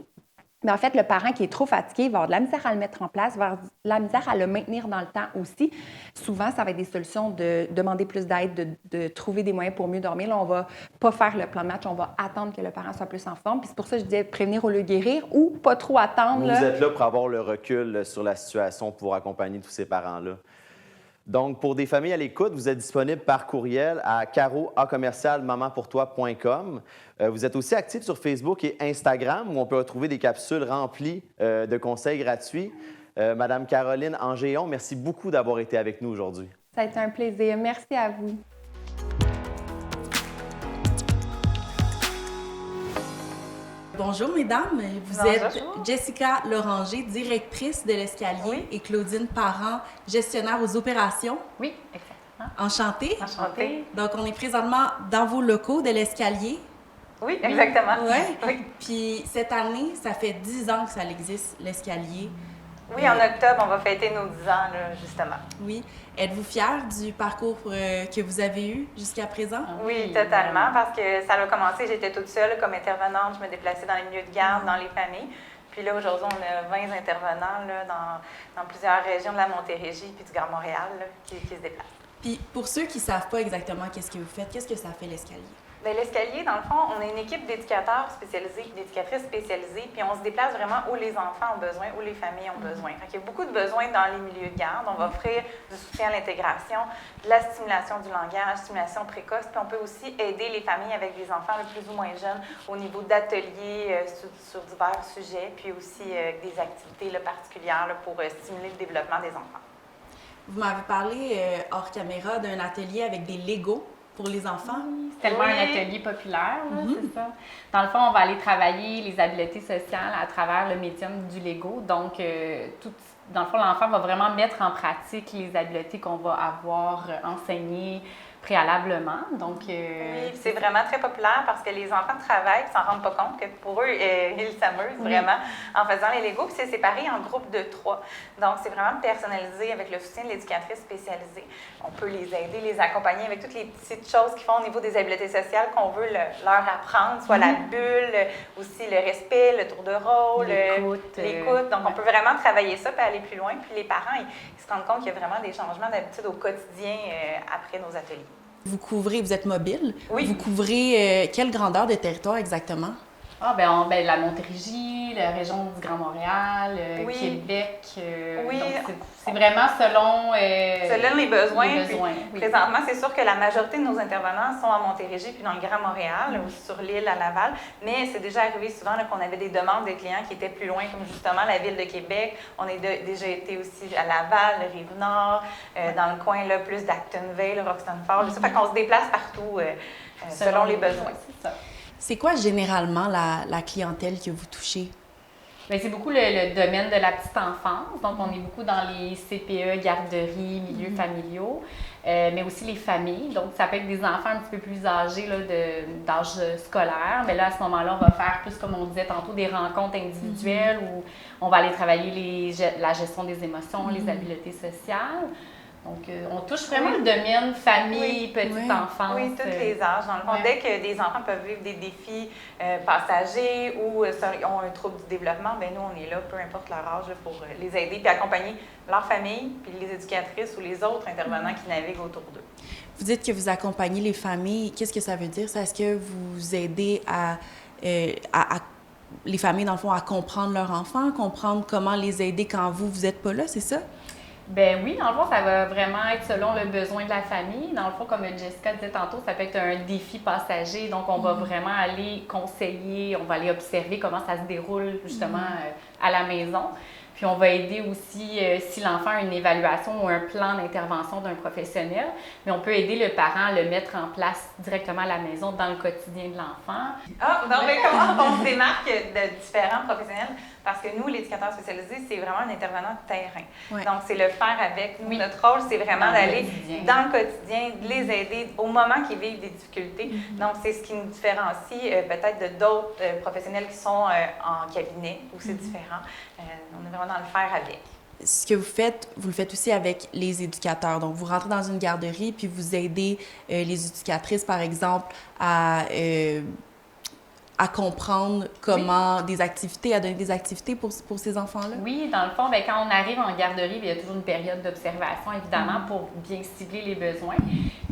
mais en fait, le parent qui est trop fatigué va avoir de la misère à le mettre en place, va avoir de la misère à le maintenir dans le temps aussi. Souvent, ça va être des solutions de demander plus d'aide, de trouver des moyens pour mieux dormir. Là, on ne va pas faire le plan de match, on va attendre que le parent soit plus en forme. Puis c'est pour ça que je disais prévenir au lieu de guérir ou pas trop attendre. Vous êtes là pour avoir le recul sur la situation pour accompagner tous ces parents-là. Donc, pour des familles à l'écoute, vous êtes disponible par courriel à caro@mamanpourtoi.com. Vous êtes aussi actif sur Facebook et Instagram où on peut retrouver des capsules remplies de conseils gratuits. Madame Caroline Angéon, merci beaucoup d'avoir été avec nous aujourd'hui. Ça a été un plaisir. Merci à vous. Bonjour, mesdames. Vous Bonjour. êtes Jessica Loranger, directrice de l'Escalier, et Claudine Parent, gestionnaire aux opérations. Oui, exactement. Enchantée. Enchantée. Donc, on est présentement dans vos locaux de l'Escalier. Oui, exactement. Ouais. Oui. Puis, cette année, ça fait 10 ans que ça existe, l'Escalier. Oui, en octobre, on va fêter nos 10 ans, là, justement. Oui. Êtes-vous fière du parcours que vous avez eu jusqu'à présent? Oui, totalement, parce que ça a commencé, j'étais toute seule comme intervenante, je me déplaçais dans les milieux de garde, dans les familles. Puis là, aujourd'hui, on a 20 intervenants là, dans plusieurs régions de la Montérégie puis du Grand Montréal là, qui se déplacent. Puis, pour ceux qui ne savent pas exactement qu'est-ce que vous faites, qu'est-ce que ça fait l'Escalier? Bien, l'Escalier, dans le fond, on est une équipe d'éducateurs spécialisés, d'éducatrices spécialisées, puis on se déplace vraiment où les enfants ont besoin, où les familles ont besoin. Il y a beaucoup de besoins dans les milieux de garde. On va offrir du soutien à l'intégration, de la stimulation du langage, stimulation précoce, puis on peut aussi aider les familles avec des enfants plus ou moins jeunes au niveau d'ateliers sur divers sujets, puis aussi des activités là, particulières là, pour stimuler le développement des enfants. Vous m'avez parlé hors caméra d'un atelier avec des Legos pour les enfants. C'est tellement un atelier populaire, là, c'est ça. Dans le fond, on va aller travailler les habiletés sociales à travers le médium du Lego. Donc, dans le fond, l'enfant va vraiment mettre en pratique les habiletés qu'on va avoir enseignées préalablement. Donc, oui, c'est vraiment très populaire parce que les enfants travaillent et ne s'en rendent pas compte que pour eux, ils s'amusent vraiment en faisant les Legos. Puis c'est séparé en groupes de 3. Donc, c'est vraiment personnalisé avec le soutien de l'éducatrice spécialisée. On peut les aider, les accompagner avec toutes les petites choses qu'ils font au niveau des habiletés sociales qu'on veut leur apprendre, soit la bulle, aussi le respect, le tour de rôle, l'écoute. Donc, on peut vraiment travailler ça et aller plus loin. Puis les parents, ils se rendent compte qu'il y a vraiment des changements d'habitude au quotidien après nos ateliers. Vous êtes mobile. Oui. Vous couvrez quelle grandeur de territoire exactement? La Montérégie, la région du Grand Montréal, Québec. Donc c'est vraiment selon les besoins. Oui. Présentement, c'est sûr que la majorité de nos intervenants sont à Montérégie puis dans le Grand Montréal, ou sur l'île à Laval. Mais c'est déjà arrivé souvent là, qu'on avait des demandes de clients qui étaient plus loin, comme justement la ville de Québec. On a déjà été aussi à Laval, le Rive-Nord, dans le coin là, plus d'Actonville, Roxton Falls. Ça fait qu'on se déplace partout selon les besoins. Oui, c'est ça. C'est quoi généralement la clientèle que vous touchez? Bien, c'est beaucoup le domaine de la petite enfance. Donc, on est beaucoup dans les CPE, garderies, milieux familiaux, mais aussi les familles. Donc, ça peut être des enfants un petit peu plus âgés là, d'âge scolaire. Mais là, à ce moment-là, on va faire plus, comme on disait tantôt, des rencontres individuelles où on va aller travailler la gestion des émotions, les habiletés sociales. Donc, on touche vraiment le domaine famille, petite enfance. Oui, tous les âges. Dans le fond, dès que des enfants peuvent vivre des défis passagers ou ont un trouble du développement, bien nous, on est là, peu importe leur âge, là, pour les aider puis accompagner leur famille, puis les éducatrices ou les autres intervenants qui naviguent autour d'eux. Vous dites que vous accompagnez les familles. Qu'est-ce que ça veut dire? Est-ce que vous aidez les familles, dans le fond, à comprendre leurs enfants, comprendre comment les aider quand vous n'êtes pas là, c'est ça? Ben oui, dans le fond, ça va vraiment être selon le besoin de la famille. Dans le fond, comme Jessica disait tantôt, ça peut être un défi passager. Donc, on va vraiment aller conseiller, on va aller observer comment ça se déroule justement à la maison. Puis, on va aider aussi, si l'enfant a une évaluation ou un plan d'intervention d'un professionnel, mais on peut aider le parent à le mettre en place directement à la maison dans le quotidien de l'enfant. Ah, non, mais comment on se démarque de différents professionnels? Parce que nous, l'éducateur spécialisé, c'est vraiment un intervenant de terrain. Ouais. Donc, c'est le faire avec nous. Notre rôle, c'est vraiment d'aller dans le quotidien, de les aider au moment qu'ils vivent des difficultés. Donc, c'est ce qui nous différencie peut-être de d'autres professionnels qui sont en cabinet, où c'est différent. On est vraiment dans le faire avec. Ce que vous le faites aussi avec les éducateurs. Donc, vous rentrez dans une garderie, puis vous aidez les éducatrices, par exemple, à comprendre comment des activités, à donner des activités pour ces enfants-là? Oui, dans le fond, bien, quand on arrive en garderie, il y a toujours une période d'observation, évidemment, pour bien cibler les besoins.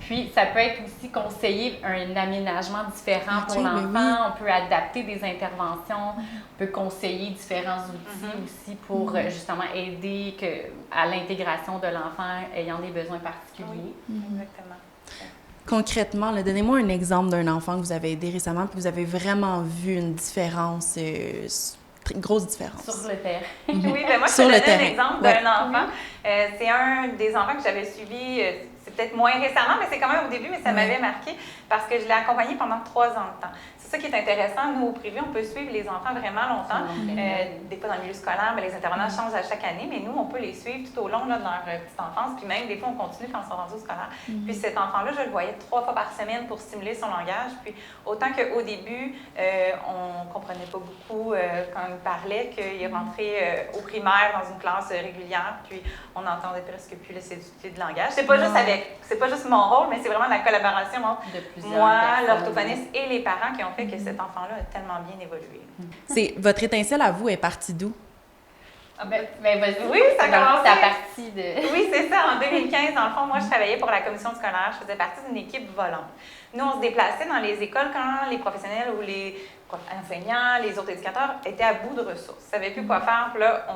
Puis, ça peut être aussi conseiller un aménagement différent pour l'enfant. On peut adapter des interventions, on peut conseiller différents outils aussi pour justement aider à l'intégration de l'enfant ayant des besoins particuliers. Exactement. Concrètement, donnez-moi un exemple d'un enfant que vous avez aidé récemment puis vous avez vraiment vu une différence, grosse différence. Sur le terrain. Oui, bien moi, je te donne un exemple d'un enfant. C'est un des enfants que j'avais suivi, c'est peut-être moins récemment, mais c'est quand même au début, mais ça m'avait marqué parce que je l'ai accompagné pendant 3 ans de temps. C'est ça qui est intéressant. Nous, au privé, on peut suivre les enfants vraiment longtemps. Des fois, dans le milieu scolaire, les intervenants changent à chaque année, mais nous, on peut les suivre tout au long de leur petite enfance. Puis même, des fois, on continue quand ils sont rendus au scolaire. Puis cet enfant-là, je le voyais 3 fois par semaine pour stimuler son langage. Puis autant qu'au début, on ne comprenait pas beaucoup quand il parlait, qu'il est rentré au primaire dans une classe régulière, puis on n'entendait presque plus ses difficultés de langage. C'est pas juste mon rôle, mais c'est vraiment la collaboration entre moi, l'orthophoniste et les parents qui ont fait que cet enfant-là a tellement bien évolué. Votre étincelle à vous est partie d'où? Vas-y. Oui, ça commence à partie de... Oui, c'est ça. En 2015, dans le fond, moi, je travaillais pour la commission scolaire. Je faisais partie d'une équipe volante. Nous, on se déplaçait dans les écoles quand les professionnels ou les enseignants, les autres éducateurs étaient à bout de ressources. Ils ne savaient plus quoi faire. Puis là,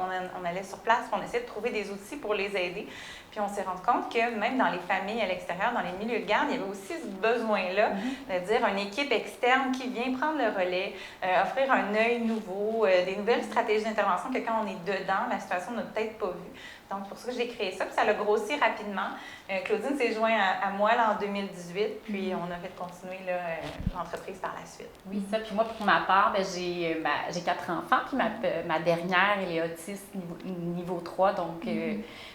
on allait sur place, on essayait de trouver des outils pour les aider. Puis on s'est rendu compte que même dans les familles à l'extérieur, dans les milieux de garde, il y avait aussi ce besoin-là de dire une équipe externe qui vient prendre le relais, offrir un œil nouveau, des nouvelles stratégies d'intervention que quand on est dedans, la situation n'a peut-être pas vue. Donc, c'est pour ça que j'ai créé ça. Puis ça l'a grossi rapidement. Claudine s'est jointe à moi là, en 2018, puis on a fait continuer l'entreprise par la suite. Oui, ça. Puis moi, pour ma part, j'ai 4 enfants, puis ma dernière, elle est autiste niveau 3, donc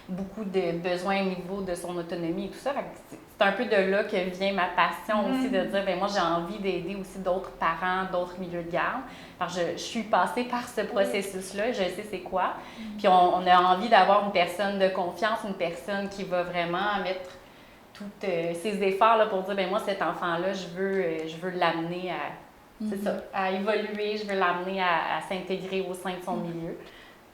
beaucoup de besoins au niveau de son autonomie et tout ça. C'est un peu de là que vient ma passion aussi de dire, moi, j'ai envie d'aider aussi d'autres parents, d'autres milieux de garde. Alors, je suis passée par ce processus-là, je sais c'est quoi. Puis on a envie d'avoir une personne de confiance, une personne qui va vraiment mettre tous ses efforts là, pour dire, moi, cet enfant-là, je veux l'amener à évoluer, je veux l'amener à s'intégrer au sein de son milieu.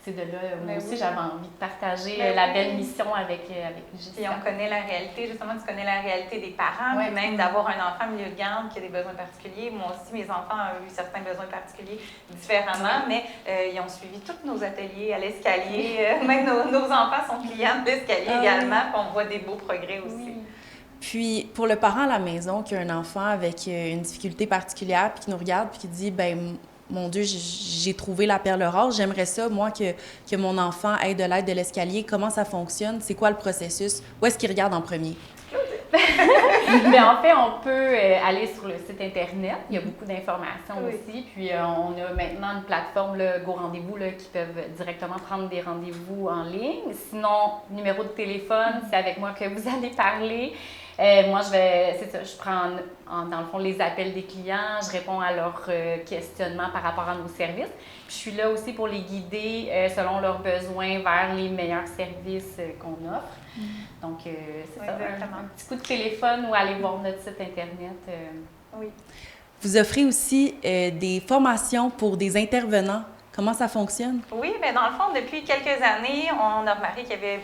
C'est de là, moi aussi, j'avais envie de partager la belle mission avec Jessica. Puis on connaît la réalité, justement, tu connais la réalité des parents, puis même d'avoir un enfant milieu de garde qui a des besoins particuliers. Moi aussi, mes enfants ont eu certains besoins particuliers différemment, mais ils ont suivi tous nos ateliers à l'escalier. Même nos enfants sont clients de l'escalier également, puis on voit des beaux progrès aussi. Puis, pour le parent à la maison qui a un enfant avec une difficulté particulière, puis qui nous regarde, puis qui dit, mon Dieu, j'ai trouvé la perle rare. J'aimerais ça, moi, que mon enfant ait de l'aide de l'escalier. Comment ça fonctionne? C'est quoi le processus? Où est-ce qu'il regarde en premier? Bien, en fait, on peut aller sur le site Internet. Il y a beaucoup d'informations aussi. Puis, on a maintenant une plateforme, Go Rendez-vous, qui peuvent directement prendre des rendez-vous en ligne. Sinon, numéro de téléphone, c'est avec moi que vous allez parler. Moi, je prends dans le fond les appels des clients, je réponds à leurs questionnements par rapport à nos services. Puis, je suis là aussi pour les guider selon leurs besoins vers les meilleurs services qu'on offre. Donc, c'est ça, un petit coup de téléphone ou aller voir notre site Internet. Oui. Vous offrez aussi des formations pour des intervenants. Comment ça fonctionne? Oui, bien dans le fond, depuis quelques années, on a remarqué qu'il y avait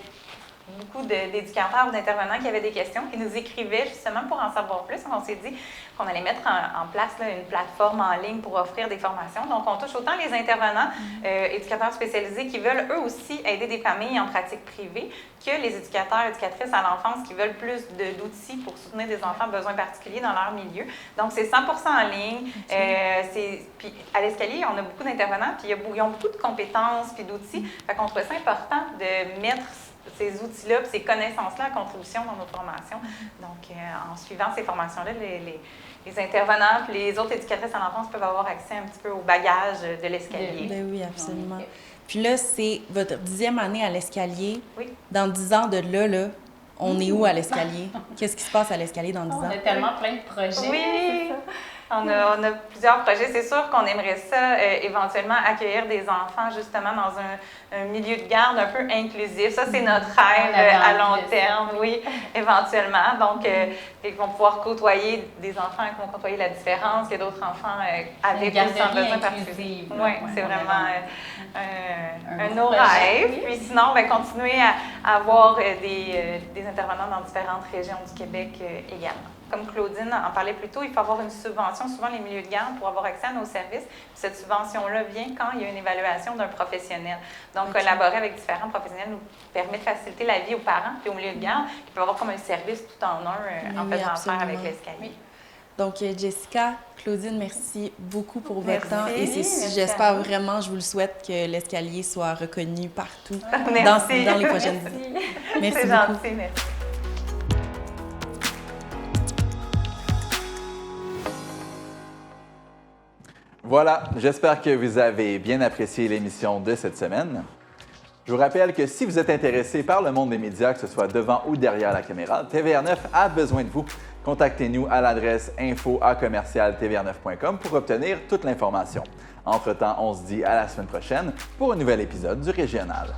beaucoup d'éducateurs ou d'intervenants qui avaient des questions, qui nous écrivaient justement pour en savoir plus. On s'est dit qu'on allait mettre en place là, une plateforme en ligne pour offrir des formations. Donc, on touche autant les intervenants, éducateurs spécialisés qui veulent eux aussi aider des familles en pratique privée que les éducateurs, éducatrices à l'enfance qui veulent plus d'outils pour soutenir des enfants à besoins particuliers dans leur milieu. Donc, c'est 100% en ligne. Puis à l'Escalier, on a beaucoup d'intervenants, puis ils ont beaucoup de compétences puis d'outils. Fait qu'on trouvait ça important de mettre ces outils-là puis ces connaissances-là à contribution dans nos formations. Donc, en suivant ces formations-là, les intervenants puis les autres éducatrices à l'enfance peuvent avoir accès un petit peu au bagage de l'Escalier. Ben oui, absolument. Puis là, c'est votre 10e année à l'Escalier. Oui. Dans 10 ans de là, on est où à l'Escalier? Qu'est-ce qui se passe à l'Escalier dans 10 ans? On a tellement plein de projets. Oui! On a plusieurs projets. C'est sûr qu'on aimerait ça, éventuellement, accueillir des enfants justement dans un milieu de garde un peu inclusif. Ça, c'est notre rêve à long terme, oui, éventuellement. Donc, ils vont pouvoir côtoyer des enfants qui vont côtoyer la différence, qu'il y a d'autres enfants avec ou sans besoin particulier. Oui, c'est vraiment un de nos rêves. Puis sinon, continuer à avoir des intervenants dans différentes régions du Québec également. Comme Claudine en parlait plus tôt, il faut avoir une subvention, souvent les milieux de garde, pour avoir accès à nos services. Puis cette subvention-là vient quand il y a une évaluation d'un professionnel. Donc, collaborer avec différents professionnels nous permet de faciliter la vie aux parents et aux milieux de garde qui peuvent avoir comme un service tout en un en faisant affaire avec l'Escalier. Donc, Jessica, Claudine, merci beaucoup pour votre temps. Et j'espère vraiment, je vous le souhaite, que l'Escalier soit reconnu partout dans les prochaines années. Merci C'est beaucoup. gentil, merci. Voilà, j'espère que vous avez bien apprécié l'émission de cette semaine. Je vous rappelle que si vous êtes intéressé par le monde des médias, que ce soit devant ou derrière la caméra, TVR9 a besoin de vous. Contactez-nous à l'adresse info@tvr9.com pour obtenir toute l'information. Entre-temps, on se dit à la semaine prochaine pour un nouvel épisode du Régional.